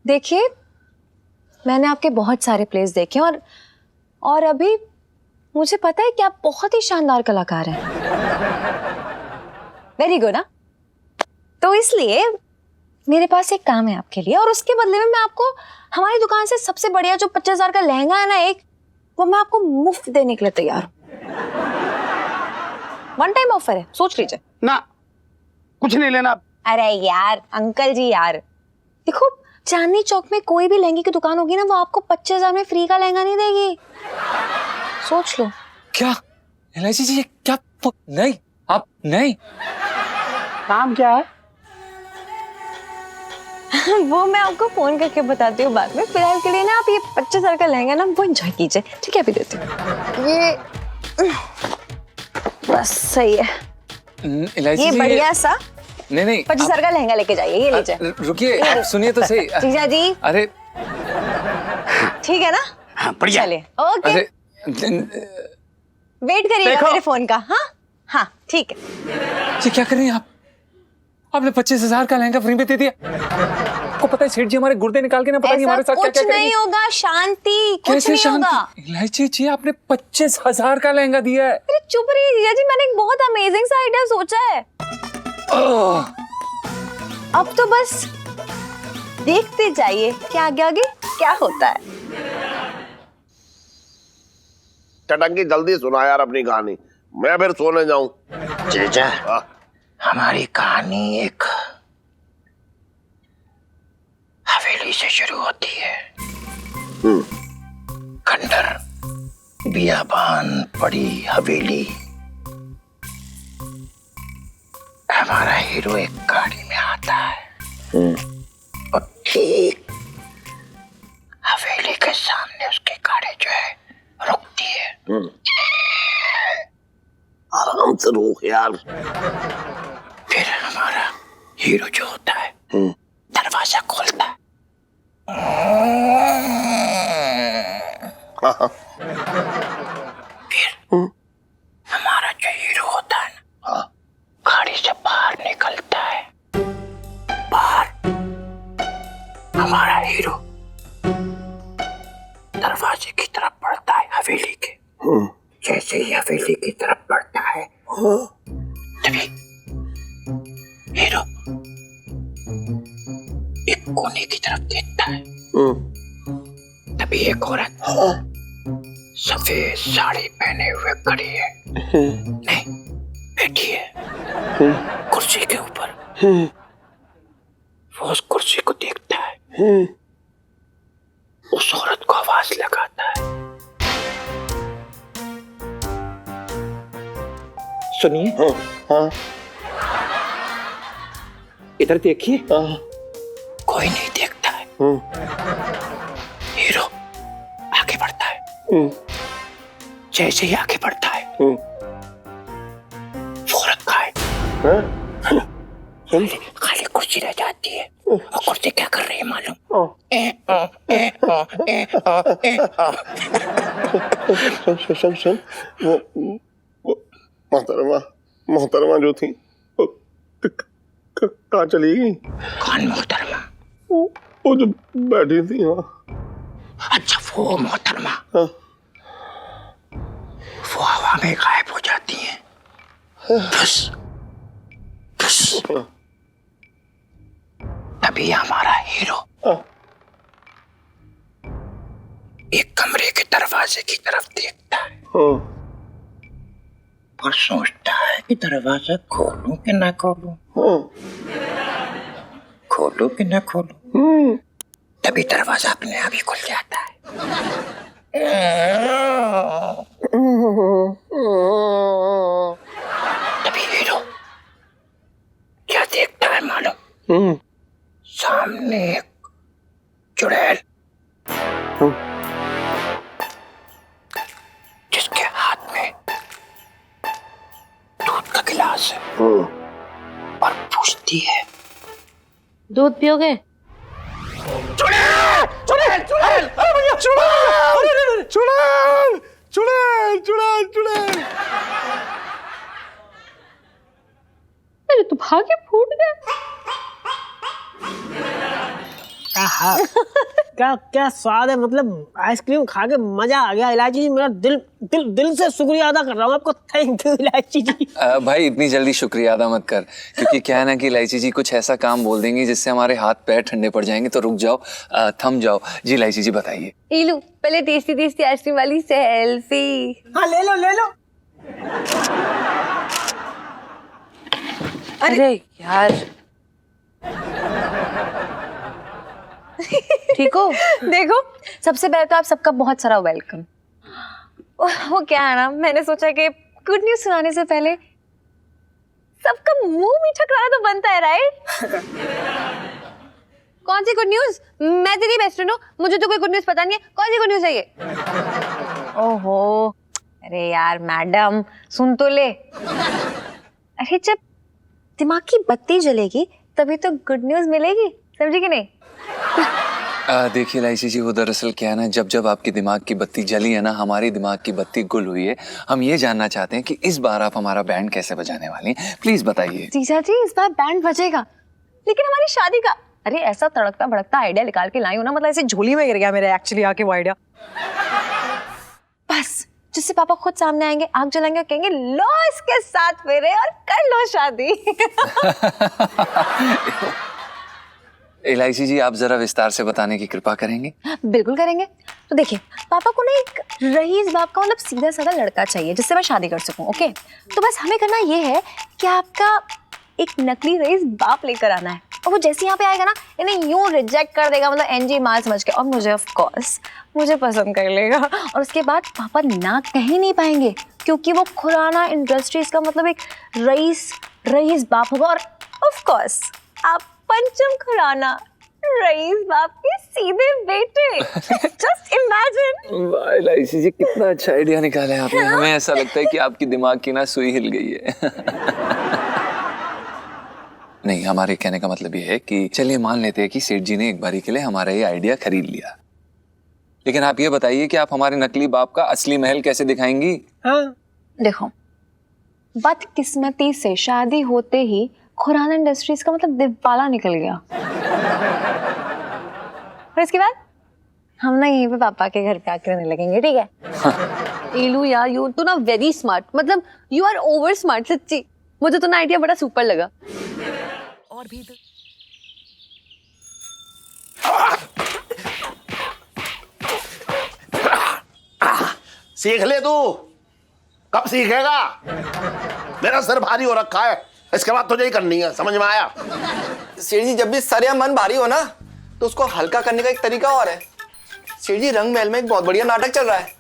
देखिए मैंने आपके बहुत सारे प्लेस देखे और अभी मुझे पता है कि आप बहुत ही शानदार कलाकार हैं। Very good. ना तो इसलिए मेरे पास एक काम है आपके लिए, और उसके बदले में मैं आपको हमारी दुकान से सबसे बढ़िया जो 25,000 का लहंगा है ना एक, वो मैं आपको मुफ्त देने के लिए तैयार हूं। वन टाइम ऑफर है, सोच लीजिए। ना, कुछ नहीं लेना। अरे यार अंकल जी यार, देखो चांदनी चौक में कोई भी लहंगे की दुकान होगी ना, वो आपको 25,000 में फ्री का लहंगा नहीं देगी। सोच लो। क्या एलआईसी जी, क्या? नहीं, आप नहीं। काम क्या है? वो मैं आपको फोन करके बताती हूँ बाद में। फिलहाल के लिए ना आप ये 25,000 का लहंगा ना वो एंजॉय कीजिए, ठीक है? अभी देती हूँ ये, बस सही है। इलायची ये जी, बढ़िया सा नहीं 25,000 का लहंगा लेके जाइए, ये लीजिए। रुकिए, आप सुनिए तो सही। जीजा जी अरे ठीक है ना? हाँ बढ़िया। चलिए ओके, अरे वेट करिएगा मेरे फोन का। हाँ हाँ ठीक है। ये क्या कर रही हैं आप? आपने 25,000 का लहंगा फ्री में दे दिया। आपको पता है सेठ जी हमारे गुर्दे निकाल के ना पता नहीं हमारे साथ क्या क्या कुछ नहीं होगा, शांति, कुछ नहीं होगा। इलायची जी आपने 25,000 का लहंगा दिया है। अरे चुप रहिए जीजा जी, मैंने एक बहुत अमेजिंग सा आइडिया सोचा है। अब तो बस देखते जाइए कि आगे आगे क्या होता है। टटंगी जल्दी सुना यार अपनी कहानी, मैं फिर सोने जाऊं। जीजा, हमारी कहानी एक हवेली से शुरू होती है। खंडर बियाबान पड़ी हवेली। हमारा हीरो एक गाड़ी में आता है और ठीक हवेली के सामने उसकी गाड़ी जो है रुकती है। आराम से रोक यार। फिर हमारा हीरो जो होता है दरवाजा खोलता है। फिर हमारा जो हीरो होता है ना, गाड़ी से बाहर निकलता है। बाहर हमारा हीरो दरवाजे की तरफ बढ़ता है हवेली के। जैसे ही हवेली की तरफ बढ़ता है तभी हीरो एक कोने की तरफ देखता है। तभी एक औरत सफेद साड़ी पहने हुए खड़ी है, नहीं बैठी है कुर्सी के ऊपर। वो उस कुर्सी को देखता है, उस औरत को आवाज लगाता है, सुनिए। हाँ इधर देखिए। कोई नहीं देखता है। हीरो आगे बढ़ता है। जैसे ही आगे बढ़ता है वो औरत खाए खाली कुर्सी रह जाती है। और कुर्सी क्या कर रही है मालूम? सुन वो मोहतरमा जो थी कहाँ चली गई? कौन मोहतरमा? वो जो बैठी थी। हाँ अच्छा वो मोहतरमा, हाँ। वो हवा में गायब हो जाती हैं। बस बस तभी हमारा हीरो एक कमरे के दरवाजे की तरफ देखता है और सोचता है कि दरवाजा खोलूं कि ना खोलूं, खोलूं कि ना खोलूं। तभी दरवाजा अपने आप ही खुल जाता है। तभी हीरो क्या देखता है मालूम? सामने एक चुड़ैल जिसके हाथ में दूध का गिलास है और पूछती है, दूध पियोगे? चुड़ैल चुड़ैल चुड़ैल, अरे भैया चुड़ैल चुड़ैल चुड़ैल चुड़ैल चुड़ैल। अरे तो भाग्य फूट गया। आहा, क्या क्या स्वाद है। मतलब आइसक्रीम खा के मजा आ गया। इलायची जी मेरा दिल से शुक्रिया अदा कर रहा हूँ आपको। थैंक यू इलायची जी। भाई इतनी जल्दी शुक्रिया अदा मत कर, क्योंकि क्या है ना कि इलायची जी कुछ ऐसा काम बोल देंगी जिससे हमारे हाथ पैर ठंडे पड़ जाएंगे। तो रुक जाओ, थम जाओ। जी इलायची जी बताइए। इलू पहले टेस्टी टेस्टी आइसक्रीम वाली सेल्फी। हाँ ले लो ले लो। अरे यार ठीक हो? देखो सबसे पहले तो आप सबका बहुत सारा वेलकम। वो क्या है ना, मैंने सोचा कि गुड न्यूज सुनाने से पहले सबका मुंह मीठा कराना तो बनता है, राइट? कौन सी गुड न्यूज? मैं तेरी बेस्ट फ्रेंड हूँ, मुझे तो कोई गुड न्यूज पता नहीं है। कौन सी गुड न्यूज है ये? ओहो, अरे यार मैडम सुन तो ले। अरे जब दिमाग की बत्ती जलेगी तभी तो गुड न्यूज मिलेगी, समझी कि नहीं? देखिए लाइसी जी, वो दरअसल क्या है ना, जब जब आपके दिमाग की बत्ती जली है ना, हमारी दिमाग की बत्ती गुल हुई है। हम ये जानना चाहते हैं कि इस बार आप हमारा बैंड कैसे बजाने वाली हैं, प्लीज बताइए। जीजा जी इस बार बैंड बजेगा, लेकिन हमारी शादी का। अरे ऐसा तड़कता भड़कता आइडिया निकाल के लाई हूं ना, मतलब ऐसे झोली में गिर गया मेरे एक्चुअली आके वो आइडिया। बस जिससे पापा खुद सामने आएंगे, आग जलाएंगे और कहेंगे लो इसके साथ मेरे और कर लो शादी। एलआईसी जी, आप जरा विस्तार से बताने की कृपा करेंगे? बिल्कुल करेंगे। तो देखिए पापा को ना एक रईस बाप का मतलब सीधा साधा लड़का चाहिए जिससे मैं शादी कर सकूं। ओके, तो बस हमें करना ये है कि आपका एक नकली रईस बाप लेकर आना है, और वो जैसे यहाँ पे आएगा ना, इन्हें यूं रिजेक्ट कर देगा, मतलब एनजी माल समझ के, और मुझे ऑफ कोर्स मुझे पसंद कर लेगा। और उसके बाद पापा ना कहीं नहीं पाएंगे, क्योंकि वो खुराना इंडस्ट्रीज का मतलब एक रईस बाप होगा। और ऑफ कोर्स आप पंचम खुराना रईस बाप के सीधे बेटे। Just imagine. वाह एलआईसी जी, कितना अच्छा आइडिया निकाला है आपने। हमें ऐसा लगता है कि आपकी दिमाग की ना सुई हिल गई है। नहीं, हमारे कहने का मतलब ये है कि चलिए मान लेते हैं कि सेठ जी ने एक बारी के लिए हमारा ये आइडिया खरीद लिया, लेकिन आप ये बताइए कि आप हमारे नकली बाप का असली महल कैसे दिखाएंगी? हाँ देखो, बदकिस्मती से शादी होते ही खुराना इंडस्ट्रीज का मतलब दिवाला निकल गया। और इसके बाद हम ना यहीं पे पापा के घर पे आके रहने लगेंगे, ठीक है? एलू यार, यू तो ना वेरी स्मार्ट, मतलब यू आर ओवर स्मार्ट सच्ची। मुझे तो ना आइडिया बड़ा सुपर लगा। और भी सीख ले तू, कब सीखेगा? मेरा सिर भारी हो रखा है, इसके बाद तुझे ही करनी है, समझ में आया? सेठ जी, जब भी सर या मन भारी हो ना तो उसको हल्का करने का एक तरीका और है। सेठ जी, रंग महल में एक बहुत बढ़िया नाटक चल रहा है,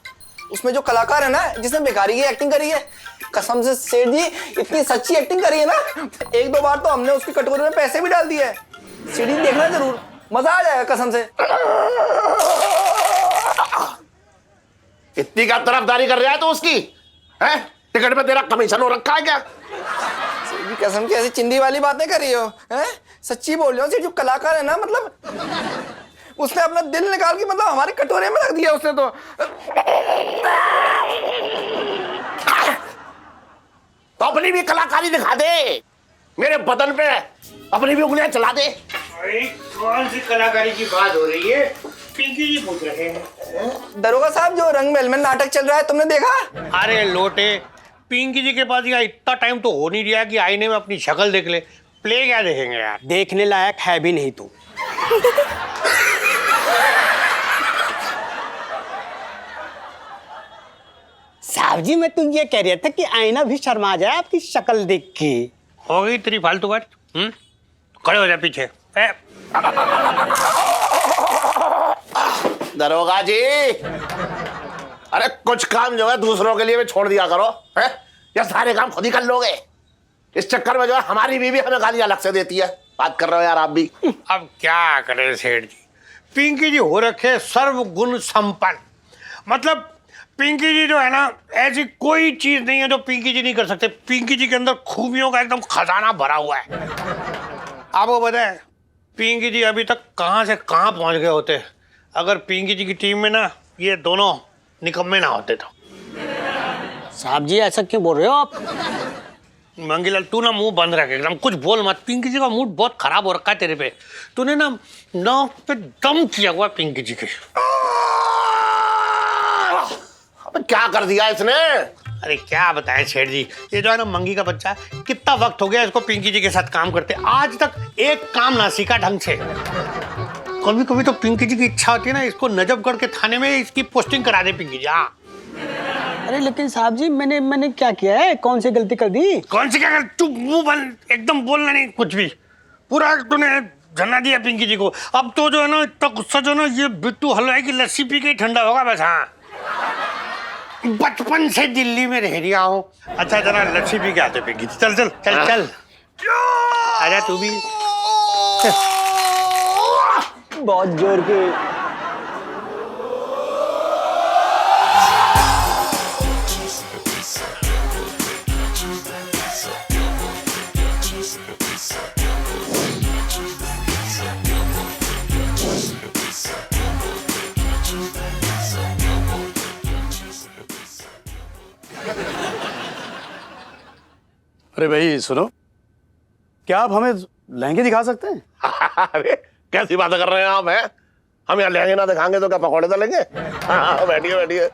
उसमें जो कलाकार है ना, जिसने भिखारी की एक्टिंग करी है, कसम से सेठ जी इतनी सच्ची एक्टिंग करी है ना, एक दो बार तो हमने उसकी कटोरे में पैसे भी डाल दिए। सेठ जी देखना जरूर, मजा आ जाएगा कसम से। इतनी क्या तरफदारी कर रहा है तू उसकी? हैं? टिकट पे तेरा कमीशन हो रखा है क्या? सेठ जी कसम की ऐसी चिंदी वाली बातें कर रही हो, हैं? सच्ची बोल रही हो सेठ, जो कलाकार है ना, मतलब उसने अपना दिल निकाल के मतलब हमारे कटोरे में रख दिया उसने तो अपनी भी कलाकारी दिखा दे, मेरे बदन पे अपनी भी उंगलियां चला दे। कौन सी कलाकारी की बात हो रही है? पिंकी जी पूछ रहे हैं। दरोगा साहब, जो रंग महल में नाटक चल रहा है तुमने देखा? अरे लोटे, पिंकी जी के पास यहाँ इतना टाइम तो हो नहीं रहा कि आईने में अपनी शक्ल देख ले। प्ले क्या देखेंगे यार? देखने लायक है भी नहीं तू। साहब जी, मैं तुम ये कह रहा था कि आईना भी शर्मा जाए आपकी शक्ल देख के। हो गई तेरी फालतू बात? खड़े हो जा पीछे। दरोगा जी, अरे कुछ काम जो है दूसरों के लिए भी छोड़ दिया करो, है? या सारे काम खुद ही कर लोगे? इस चक्कर में जो है हमारी बीवी हमें गाली अलग से देती है। बात कर रहे हो यार आप भी। अब क्या करें सेठ जी, पिंकी जी हो रखे सर्वगुण संपन्न। मतलब पिंकी जी जो है ना, ऐसी कोई चीज नहीं है जो पिंकी जी नहीं कर सकते। पिंकी जी के अंदर खूबियों का एकदम खजाना भरा हुआ है। आपको पता है पिंकी जी अभी तक कहाँ से कहाँ पहुंच गए होते अगर पिंकी जी की टीम में ना ये दोनों निकम्मे ना होते तो। साहब जी, ऐसा क्यों बोल रहे हो आप? मंगीलाल, तू ना मुंह बंद रख, एकदम कुछ बोल मत। पिंकी जी का मूड बहुत खराब हो रखा है तेरे पे। तूने ना नाक पे दम किया हुआ पिंकी जी के। अब क्या कर दिया इसने? अरे क्या बताएं सेठ जी, ये जो है ना मंगी का बच्चा, कितना वक्त हो गया इसको पिंकी जी के साथ काम करते, आज तक एक काम ना सीखा ढंग से। कभी कभी तो पिंकी जी की इच्छा होती है ना, इसको नजफगढ़ के थाने में इसकी पोस्टिंग करा दे पिंकी जी। हाँ, अरे लेकिन साहब जी, मैंने क्या किया है? कौन सी गलती कर दी? कौन सी क्या कर? चुप, मुंह बंद, एकदम बोलना नहीं कुछ भी। पूरा तूने झन्ना दिया पिंकी जी को। अब तो जो है ना इतना गुस्सा जो ना, ये बिट्टू हलवाई की लस्सी पी के ठंडा होगा बस। हाँ, बचपन से दिल्ली में रह रहा हूँ। अच्छा जरा लस्सी पी के आते पिंकी। चल चल चल चल, आजा तू भी। बहुत जोर के। अरे भाई सुनो, क्या आप हमें लहंगे दिखा सकते हैं? अरे कैसी बातें कर रहे हैं आप? हैं हम यहाँ लहंगे ना दिखाएंगे तो क्या पकौड़े तलेंगे? हाँ, बैठिए बैठिए।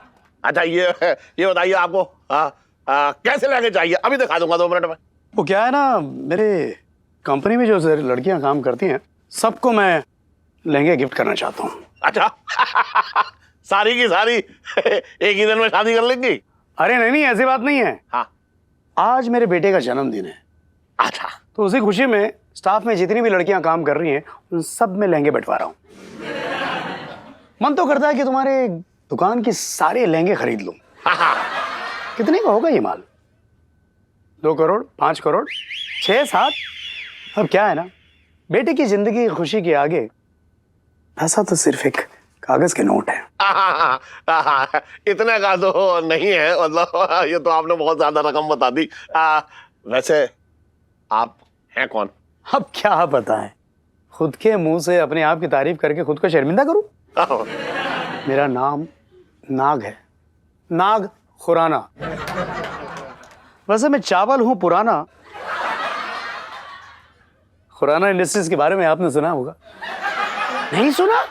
अच्छा ये बताइए आपको कैसे लहंगे चाहिए? अभी दिखा दूंगा 2 मिनट में। वो क्या है ना, मेरे कंपनी में जो लड़कियां काम करती हैं सबको मैं लहंगे गिफ्ट करना चाहता हूँ। अच्छा सारी की सारी एक ही दिन में शादी कर लेंगी? अरे नहीं, ऐसी बात नहीं है। हाँ, आज मेरे बेटे का जन्मदिन है। अच्छा, तो उसी खुशी में स्टाफ में जितनी भी लड़कियां काम कर रही हैं उन सब में लहंगे बंटवा रहा हूँ। मन तो करता है कि तुम्हारे दुकान की सारे लहंगे खरीद लूं। कितने का होगा ये माल? 2 करोड़, 5 करोड़, 6, 7? अब क्या है ना, बेटे की जिंदगी की खुशी के आगे ऐसा तो सिर्फ एक कागज के नोट है। इतने का तो नहीं है, मतलब ये तो आपने बहुत ज्यादा रकम बता दी। वैसे आप हैं कौन? अब क्या पता है, खुद के मुंह से अपने आप की तारीफ करके खुद को शर्मिंदा करूं? मेरा नाम नाग है, नाग खुराना। वैसे मैं चावल हूं पुराना। खुराना इंडस्ट्रीज के बारे में आपने सुना होगा? नहीं सुना?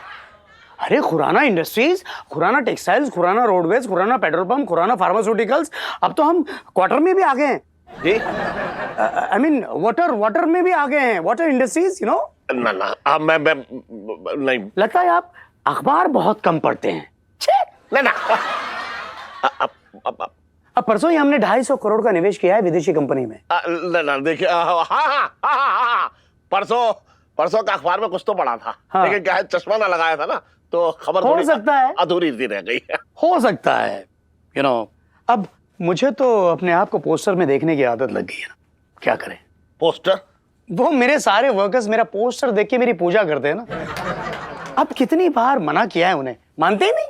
अरे Khurana industries, Khurana textiles, Khurana roadways, Khurana petrol pump, Khurana pharmaceuticals, अब तो हम क्वार्टर में भी आ गए हैं। आई मीन वाटर में भी आ गए हैं, वाटर इंडस्ट्रीज, यू नो। ना मैं नहीं। लगता है आप अखबार बहुत कम पढ़ते हैं। ना अब परसों ही हमने 250 करोड़ का निवेश किया है विदेशी कंपनी में। ना देखिए, हाँ, परसों का अखबार में कुछ तो पढ़ा था। हाँ। लेकिन क्या है, चश्मा ना लगाया था ना, तो खबर हो थोड़ी सकता है अधूरी सी रह गई। हो सकता है, यू नो। अब मुझे तो अपने आप को पोस्टर में देखने की आदत लग गई है ना, क्या करें? पोस्टर? वो मेरे सारे वर्कर्स मेरा पोस्टर देख के मेरी पूजा करते हैं ना। अब कितनी बार मना किया है उन्हें, मानते ही नहीं।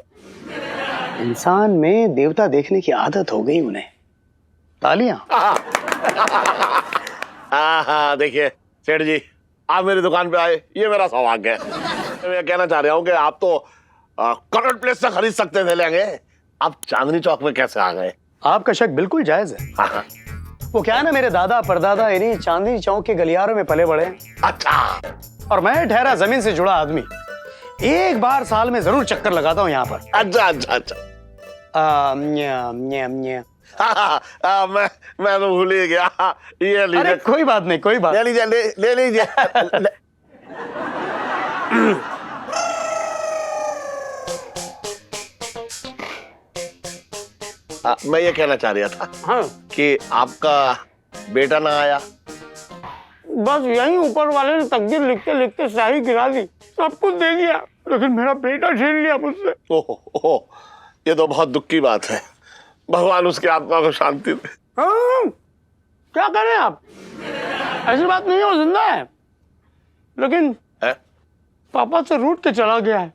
इंसान में देवता देखने की आदत हो गई उन्हें। तालियां। हाँ, देखिए सेठ जी, आप मेरी दुकान पे आए, ये मेरा सौभाग्य है। मैं कहना चाह रहा हूँ कि आप तो कॉर्नर प्लेस से खरीद सकते थे लहंगे, आप चांदनी चौक में कैसे आ गए? आपका शक बिल्कुल जायज है। हाँ। वो क्या है ना, मेरे दादा परदादा इन्हीं चांदनी चौक के गलियारों में पले बड़े। अच्छा। और मैं ठहरा जमीन से जुड़ा आदमी, एक बार साल में जरूर चक्कर लगाता हूँ यहाँ पर। अच्छा। मैं तो भूल ही गया। ये लीजिए। अरे कोई बात नहीं, कोई बात। ले लीजिए, ले लीजिए। मैं ये कहना चाह रहा था, हाँ, कि आपका बेटा ना आया? बस यही ऊपर वाले ने तकदीर लिखते लिखते शाही गिरा दी, सब कुछ दे दिया, लेकिन मेरा बेटा छीन लिया मुझसे। ओहो, ये तो बहुत दुख की बात है। भगवान उसकी आत्मा को शांति दे। हाँ, क्या करें आप, ऐसी बात नहीं है, वो जिंदा है, लेकिन है? पापा से रूठ के चला गया है,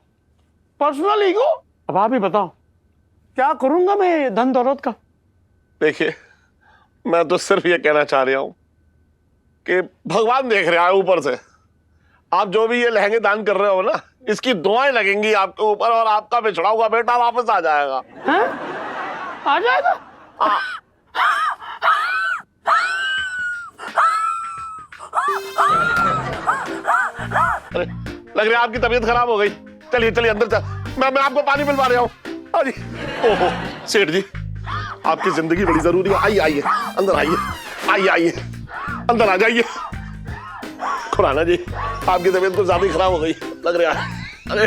पर्सनल ईगो। अब आप ही बताओ, क्या करूंगा मैं धन दौलत का? देखिए, मैं तो सिर्फ ये कहना चाह रहा हूं कि भगवान देख रहा है ऊपर से। आप जो भी ये लहंगे दान कर रहे हो ना, इसकी दुआएं लगेंगी आपके ऊपर, और आपका बिछड़ा हुआ बेटा वापस आ जाएगा। हैं? आ जाएगा? अरे, लग रहा है आपकी तबीयत खराब हो गई। चलिए अंदर चल, मैं आपको पानी पिलवा रहा हूँ। अरे ओहो सेठ जी, आपकी जिंदगी बड़ी जरूरी है। आइए अंदर आइए, अंदर आ जाइए। खुराना जी, आपकी तबीयत कुछ ज्यादा खराब हो गई लग रहा है। अरे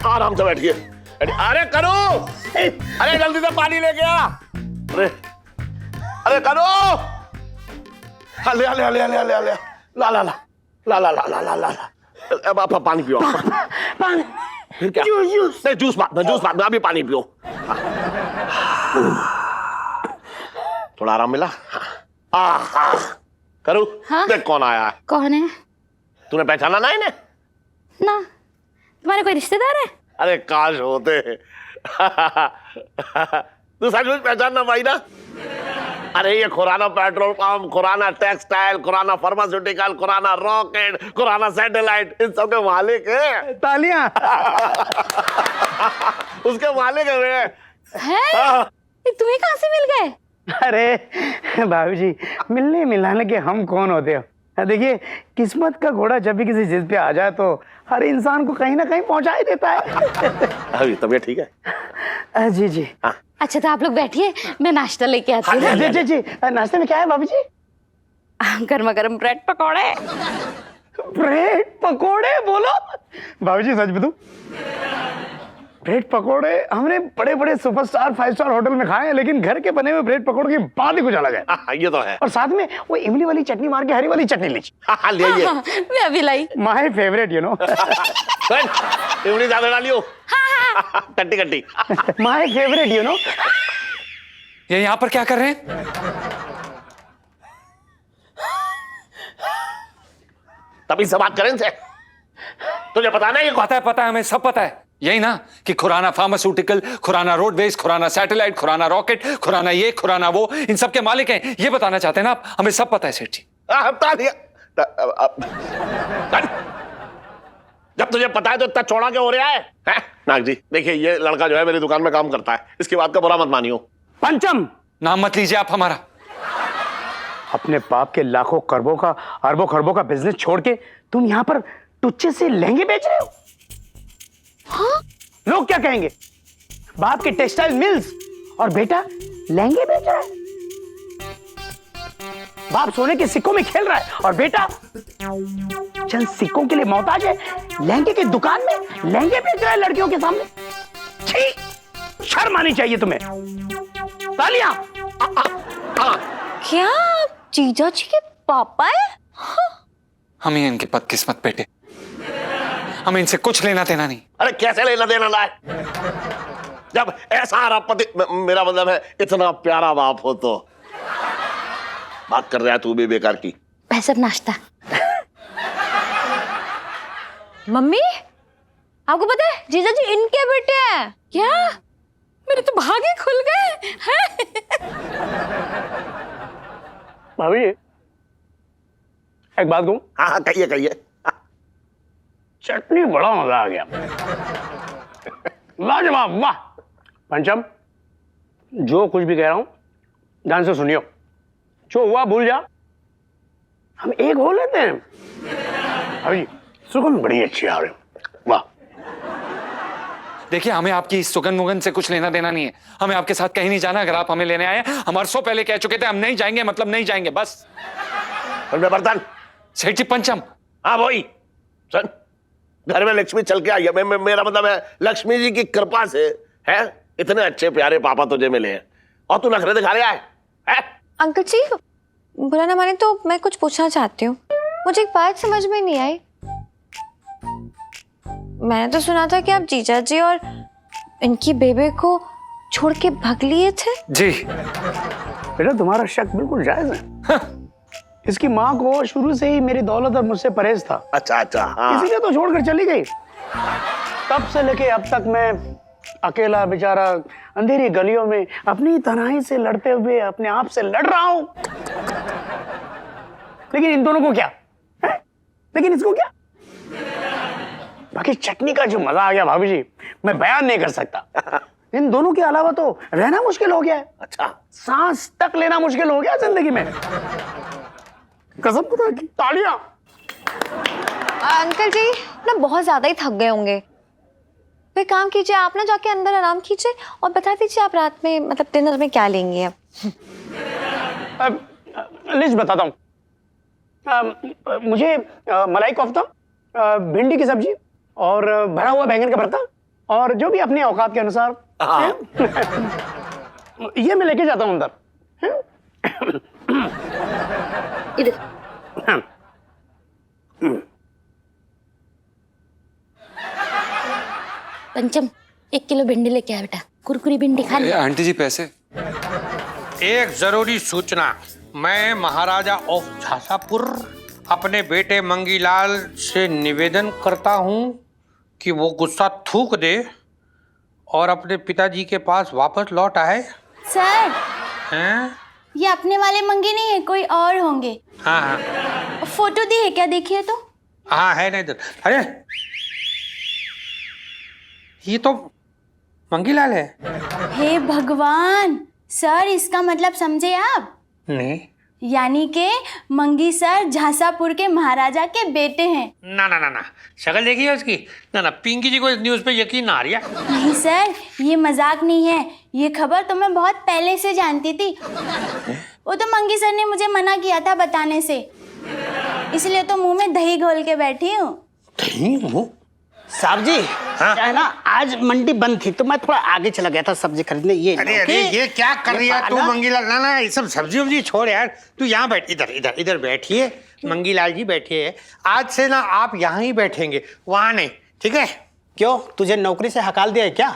आराम से बैठिए। अरे करो, अरे जल्दी से पानी लेके आ। अरे करो, ले ला। अब आप पानी पियो। पानी? फिर क्या? जूस बात अभी पानी पियो। थोड़ा आराम मिला? करो, हाँ? देख कौन आया है। कौन है? तूने पहचाना ना इन्हें? ना। तुम्हारे कोई रिश्तेदार है? अरे काश होते। तू सच में पहचानना पाई ना? अरे ये Khurana petrol pump, Khurana textile, Khurana pharmaceutical, Khurana rocket, Khurana satellite, इन सब के मालिक है। तालियां। उसके मालिक है वे। ये तुम्हें कहाँ से मिल गए? अरे भाभी जी, मिलने मिलाने के हम कौन होते हो? देखिए, किस्मत का घोड़ा जब भी किसी जिद पे आ जाए तो हर इंसान को कहीं ना कहीं पहुंचा ही देता है। अभी तबीयत ठीक है? जी जी। अच्छा तो आप लोग बैठिए, मैं नाश्ता लेके आती हूँ। जी जी जी। नाश्ते में क्या है भाभी जी? गर्मा गर्म ब्रेड पकौड़े। ब्रेड पकोड़े बोलो? भाभी जी सच बताऊं, ब्रेड पकोड़े हमने बड़े बड़े सुपरस्टार 5 स्टार होटल में खाए हैं, लेकिन घर के बने हुए ब्रेड पकोड़े की बात ही कुछ अलग है। ये तो है। और साथ में वो इमली वाली चटनी मार के हरी वाली चटनी लीजिए। ले आइए। मैं अभी लाई। My favourite you know. इमली ज्यादा डालियो। कट्टी कट्टी। My favourite you know. ये यहाँ पर क्या कर रहे हैं? तभी से बात करें से। तुझे पता नहीं? पता है, हमें सब पता है। यही ना कि Khurana pharmaceutical, Khurana roadways, Khurana satellite, Khurana rocket, Khurana ये, खुराना वो, इन सब के मालिक हैं। ये बताना चाहते हैं ना आप? हमें सब पता है सेठ जी। जब तुझे पता है तो इतना चौड़ा क्यों हो रहा है? नाग जी देखिए, ये लड़का जो है मेरी दुकान में काम करता है, इसकी बात का बुरा मत मानियो। पंचम, नाम मत लीजिए आप हमारा। अपने बाप के लाखों खरबों का, अरबों खरबों का बिजनेस छोड़ के तुम यहाँ पर टुच्चे से लहंगे बेच रहे हो? हाँ? लोग क्या कहेंगे? बाप के टेक्सटाइल मिल्स और बेटा लहंगे बेच रहा है। बाप सोने के सिक्कों में खेल रहा है और बेटा चंद सिक्कों के लिए मोहताज है। लहंगे की दुकान में लहंगे बेच रहा है लड़कियों के सामने। छी, शर्म आनी चाहिए तुम्हें। तालियां। क्या जीजा जी के पापा है? हम ही इनके बदकिस्मत बेटे, हमें इनसे कुछ लेना देना नहीं। अरे कैसे लेना देना लाए? जब ऐसा हरा पति, मेरा मतलब है इतना प्यारा बाप हो तो। बात कर रहा है तू भी बेकार की। पैसा नाश्ता। मम्मी, आपको पता है जीजा जी इनके बेटे हैं? क्या? मेरे तो भागे खुल गए हैं। भाभी एक बात कहूं? हाँ कहिए कहिए। चटनी बड़ा मजा आ गया। लाजवाब, वाह। पंचम, जो कुछ भी कह रहा हूं ध्यान से सुनियो। जो हुआ भूल जा, हम एक हो लेते हैं। अभी सुगंध बड़ी अच्छी आ रही, वाह। देखिए, हमें आपकी इस सुगंध मुगंध से कुछ लेना देना नहीं है। हमें आपके साथ कहीं नहीं जाना। अगर आप हमें लेने आए, हम अर्सों पहले कह चुके थे हम नहीं जाएंगे, मतलब नहीं जाएंगे, बस। बर्तन सेठ जी, पंचम। हाँ वही सुन, घर में लक्ष्मी चल के आई है। मेरा मतलब है लक्ष्मी जी की कृपा से है इतने अच्छे प्यारे पापा तुझे मिले हैं और तू नखरे दिखा रहा है? अंकल जी, बुरा ना माने तो मैं कुछ पूछना चाहती हूँ। मुझे एक बात समझ में नहीं आई। मैंने तो सुना था कि आप जीजा जी और इनकी बेबे को छोड़ के भाग लिए थे। जी बेटा, तुम्हारा शक बिल्कुल जायज है। इसकी माँ को शुरू से ही मेरी दौलत और मुझसे परहेज था। अच्छा अच्छा, हाँ। इसीलिए तो छोड़कर चली गई। तब से लेके अब तक मैं अकेला बेचारा अंधेरी गलियों में अपनी तन्हाई से लड़ते हुए अपने आप से लड़ रहा हूं। लेकिन इन दोनों को क्या है? लेकिन इसको क्या? बाकी चटनी का जो मजा आ गया भाभी जी, मैं बयान नहीं कर सकता। इन दोनों के अलावा तो रहना मुश्किल हो गया है। अच्छा, सांस तक लेना मुश्किल हो गया जिंदगी में। कसम खुदा की। तालियां। अंकल जी ना बहुत ज्यादा ही थक गए होंगे। फिर काम कीजिए, आप ना जाके अंदर आराम कीजिए और बता दीजिए आप रात में मतलब डिनर में क्या लेंगे आप। लिस्ट बताता हूँ। मुझे मलाई कोफ्ता, भिंडी की सब्जी और भरा हुआ बैंगन का भरता और जो भी अपने औकात के अनुसार। ये मैं लेके जाता हूँ अंदर। पंचम, 1 किलो भिंडी लेके आ बेटा, कुरकुरी भिंडी खा ले। आंटी जी पैसे। एक जरूरी सूचना, मैं महाराजा ऑफ झांसापुर अपने बेटे मंगीलाल से निवेदन करता हूं कि वो गुस्सा थूक दे और अपने पिताजी के पास वापस लौट आए। सर, हैं? ये अपने वाले मंगे नहीं है, कोई और होंगे। हाँ हाँ फोटो दी है क्या, देखिए तो। हाँ है ना इधर। अरे ये तो मंगीलाल है। हे भगवान सर, इसका मतलब समझे आप? नहीं। यानी के मंगी सर झांसापुर के महाराजा के बेटे हैं। ना ना ना ना, शक्ल देखी है उसकी। ना ना, पिंकी जी को इस न्यूज़ पे यकीन ना आ रहा। नहीं सर, ये मजाक नहीं है, ये खबर तो मैं बहुत पहले से जानती थी। वो तो मंगी सर ने मुझे मना किया था बताने से, इसलिए तो मुंह में दही घोल के बैठी हूँ। साहब जी, हाँ? क्या है ना, आज मंडी बंद थी तो मैं थोड़ा आगे चला गया था सब्जी खरीदने। ये अरे अरे ये क्या कर रही है तू मंगीलाल? ना ना, ये सब सब्जी वब्जी छोड़ यार, तू यहाँ बैठ, इधर इधर इधर बैठिए। मंगीलाल जी बैठिए, आज से ना आप यहाँ ही बैठेंगे, वहाँ नहीं, ठीक है? क्यों, तुझे नौकरी से हकाल दिया है क्या?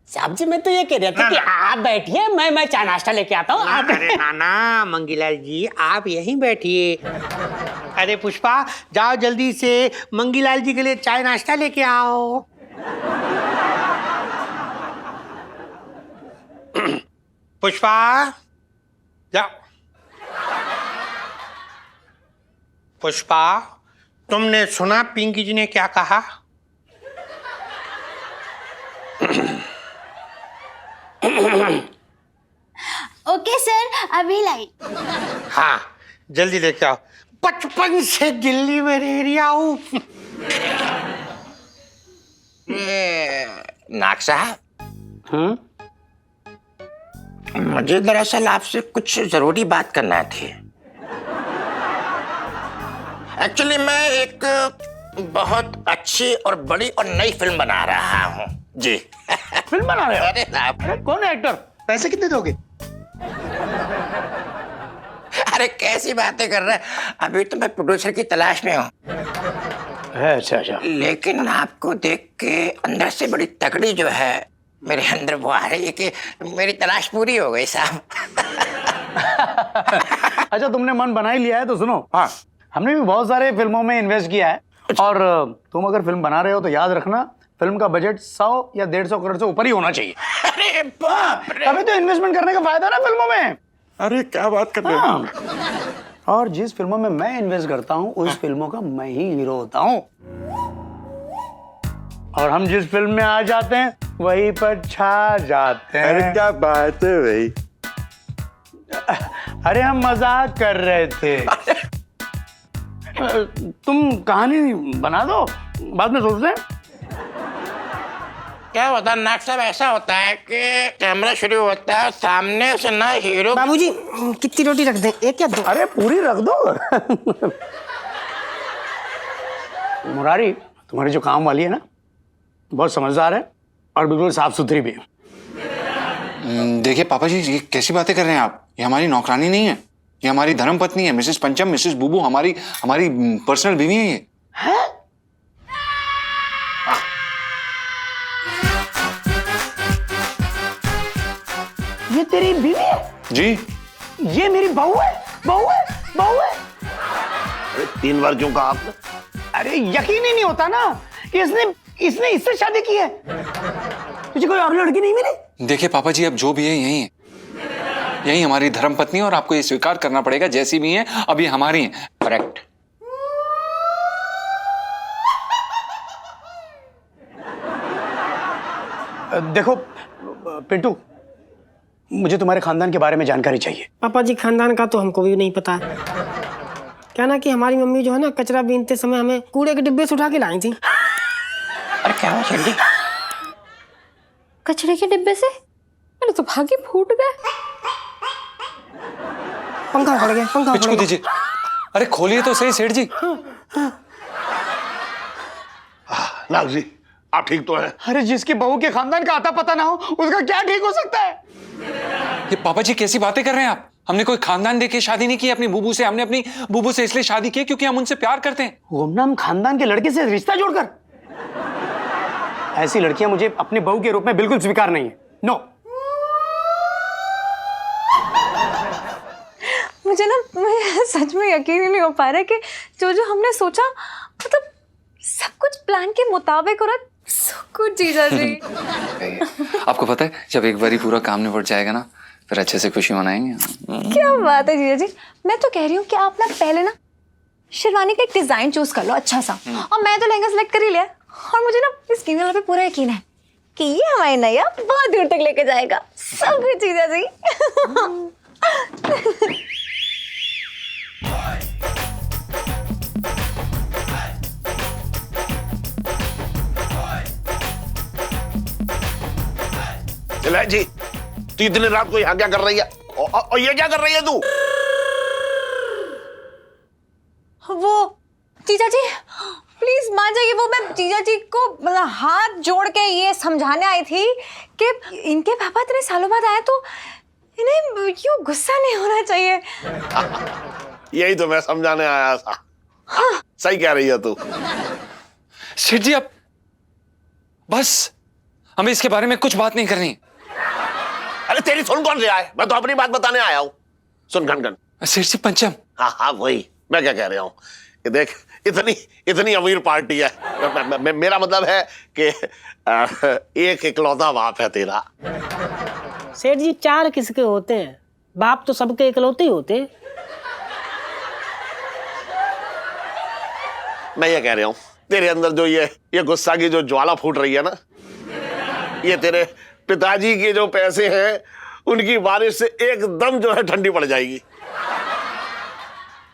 साहब जी, मैं तो ये कह रहा था कि आप बैठिए, मैं चाय नाश्ता लेके आता हूँ। अरे ना ना मंगीलाल जी, आप यहीं बैठिए। अरे पुष्पा, जाओ जल्दी से मंगीलाल जी के लिए चाय नाश्ता लेके आओ। पुष्पा जाओ। पुष्पा, तुमने सुना पिंकी जी ने क्या कहा? ओके सर, अभी लाइट। हाँ जल्दी लेके आओ, बचपन से दिल्ली में रह रहा हूँ। नाग साहब, मुझे दरअसल आपसे कुछ जरूरी बात करना थी। एक्चुअली मैं एक बहुत अच्छी और बड़ी और नई फिल्म बना रहा हूँ जी। फिल्म बना रहे हो? अरे साहब, अरे कौन है एक्टर? पैसे कितने दोगे? अरे कैसी बातें कर रहे हैं, अभी तो मैं प्रोड्यूसर की तलाश में हूँ। अच्छा अच्छा। लेकिन आपको देख के अंदर से बड़ी तकड़ी जो है मेरे अंदर वो आ रही है कि मेरी तलाश पूरी हो गई साहब। अच्छा, तुमने मन बना ही लिया है तो सुनो। हाँ, हमने भी बहुत सारे फिल्मों में इन्वेस्ट किया है, और तुम अगर फिल्म बना रहे हो तो याद रखना फिल्म का बजट 100 या 150 करोड़ से ऊपर ही होना चाहिए। अरे बाप रे, तभी तो इन्वेस्टमेंट करने का फायदा ना फिल्मों में। अरे क्या बात कर रहे हो? और जिस फिल्मों में मैं इन्वेस्ट करता हूँ उस फिल्मों का मैं ही हीरो होता हूँ, और हम जिस फिल्म में आ जाते हैं वहीं पर छा जाते हैं। अरे क्या बात है भाई? अरे हम मजाक कर रहे थे। तुम कहानी बना दो, बाद में सोचते हैं। क्या होता है नाग साहब, ऐसा होता है कि कैमरा शुरू होता है, सामने से ना हीरो। बाबूजी, कितनी रोटी रख दें, एक या दो? अरे पूरी रख दो। मुरारी, तुम्हारी जो काम वाली है ना, बहुत समझदार है और बिल्कुल साफ सुथरी भी है। देखिए पापा जी, ये कैसी बातें कर रहे हैं आप? ये हमारी नौकरानी नहीं है, ये हमारी धर्म पत्नी है, मिसेस पंचम, मिसेस बुबू, हमारी हमारी पर्सनल बीवी है ये। ये तेरी बीवी है? जी। ये मेरी बहू है, बहू है, बहू है। अरे 3 बार क्यों कहा आपने? अरे यकीन ही नहीं होता ना कि इसने इससे शादी की है। तुझे कोई और लड़की नहीं मिली? देखिए पापा जी, अब जो भी है यही है, यही हमारी धर्म पत्नी है और आपको ये स्वीकार करना पड़ेगा, जैसी भी है अब ये हमारी है। करेक्ट। देखो पिंटू, मुझे तुम्हारे खानदान के बारे में जानकारी चाहिए। पापा जी, खानदान का तो हमको भी नहीं पता है। क्या ना कि हमारी मम्मी जो है ना, कचरा बीनते समय हमें कूड़े के डिब्बे से उठा के लाई थी। अरे क्या हुआ जल्दी? कचरे के डिब्बे से? मेरे तो भागे फूट गए। पंखा उखड़ गया, पंखा पिच को दीजिए। अरे खोलिए तो सही सेठ जी। नाग जी, आप ठीक तो हैं? अरे जिसकी बहू के खानदान का आता पता ना हो उसका क्या ठीक हो सकता है? ये पापा जी कैसी बातें कर रहे हैं आप? हमने कोई खानदान देके शादी नहीं की अपनी बुबू से। हमने अपनी बुबू से इसलिए शादी की क्योंकि हम उनसे प्यार करते हैं। गुमनाम खानदान के लड़के से रिश्ता जोड़कर? ऐसी लड़कियां मुझे अपने बहू के रूप में बिल्कुल स्वीकार नहीं है। नो। मुझे सच में यकीन ही नहीं हो पा रहा है कि जो हमने सोचा मतलब सब कुछ प्लान के मुताबिक हो रहा। सब कुछ जीजा जी। आपको पता है जब एक बार पूरा काम निपट जाएगा ना फिर अच्छे से खुशी मनाएंगे। क्या बात है जीजा जी। मैं तो कह रही हूँ कि आप ना पहले ना शेरवानी का एक डिजाइन चूज कर लो अच्छा सा, और मैं तो लहंगा सेलेक्ट कर ही लिया। और मुझे ना इस कीमत वाले पे पूरा यकीन है कि ये हमारी नैया बहुत दूर तक लेके जाएगा। सब कुछ जीजा जी। जी तू इतनी रात को यहाँ क्या कर रही है? और ये क्या कर रही है तू? वो जीजा जी प्लीज मान जाइए, वो मैं जीजा जी को मतलब हाथ जोड़ के ये समझाने आई थी कि इनके पापा इतने सालों बाद आए तो इन्हें क्यों गुस्सा नहीं होना चाहिए। यही तो मैं समझाने आया था। हाँ। सही कह रही है तू। सेठ जी आप बस हमें इसके बारे में कुछ बात नहीं करनी। अरे तेरी सुन कौन रहा है? मैं तो अपनी बात बताने आया हूँ। सुन घन। सेठ जी पंचम। हाँ वही मैं क्या कह रहा हूँ कि देख इतनी अमीर पार्टी है। मेरा मतलब है कि एक इकलौता बाप है तेरा। सेठ जी 4 किसके होते हैं? बाप तो सबके इकलौते ही होते हैं। मैं ये कह रहा हूँ तेरे अंदर जो ये गुस्सा की जो ज्वाला फूट रही है ना, ये तेरे पिताजी के जो पैसे हैं उनकी बारिश से एकदम जो है ठंडी पड़ जाएगी।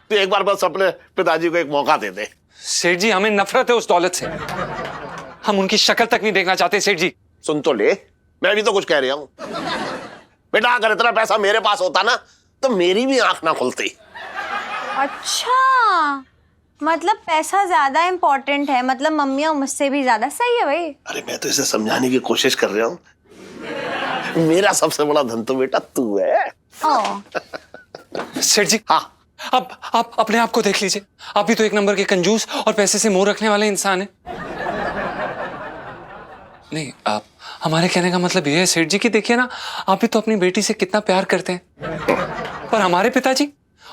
तो एक बार बस अपने पिताजी को एक मौका दे दे। सेठ जी हमें नफरत है उस दौलत से, हम उनकी शक्ल तक नहीं देखना चाहते। सेठ जी सुन तो ले, मैं भी तो कुछ कह रहा हूं। बेटा अगर इतना पैसा मेरे पास होता ना तो मेरी भी आंख ना खुलती। अच्छा मतलब पैसा ज्यादा इम्पोर्टेंट है, मतलब मम्मियाँ मुझसे भी ज्यादा। सही है भाई। अरे मैं तो इसे समझाने की कोशिश कर रहा हूँ, मेरा सबसे बड़ा धन तो बेटा तू है। सेठ जी हाँ आप अपने आप को देख लीजिए, आप भी तो एक नंबर के कंजूस और पैसे से मुंह रखने वाले इंसान हैं। नहीं आप हमारे कहने का मतलब ये है सेठ जी कि देखिए ना, आप भी तो अपनी बेटी से कितना प्यार करते हैं, पर हमारे पिताजी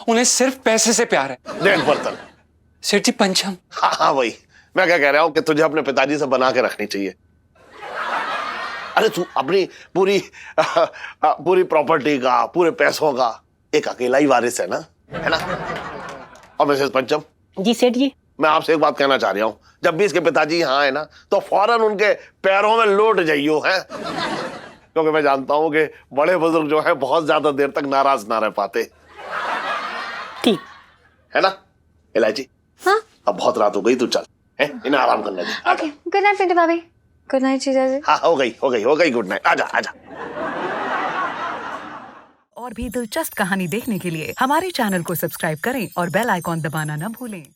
उन्हें सिर्फ पैसे से प्यार है। देख बर्तन सेठ जी पंचम। हाँ वही मैं क्या कह रहा हूँ कि तुझे अपने पिताजी से बना के रखनी चाहिए। अरे तू अपनी पूरी प्रॉपर्टी का, पूरे पैसों का एक अकेला ही वारिस है ना, है ना? और मिसेस पंचम जी सेठ जी मैं आपसे एक बात कहना चाह रहा हूँ, जब भी इसके पिताजी यहाँ आए ना तो फौरन उनके पैरों में लौट जाइयो है, क्योंकि मैं जानता हूँ कि बड़े बुजुर्ग जो है बहुत ज्यादा देर तक नाराज ना रह पाते। ठीक है ना इलायची? हाँ अब बहुत रात हो गई, तू चल है इन्हें आराम करने दे। ओके गुड नाइट पिंटू भाभी। गुड नाइट जीजा जी। हाँ हो गई गुड नाइट। आजा। और भी दिलचस्प कहानी देखने के लिए हमारे चैनल को सब्सक्राइब करें और बेल आइकॉन दबाना न भूलें।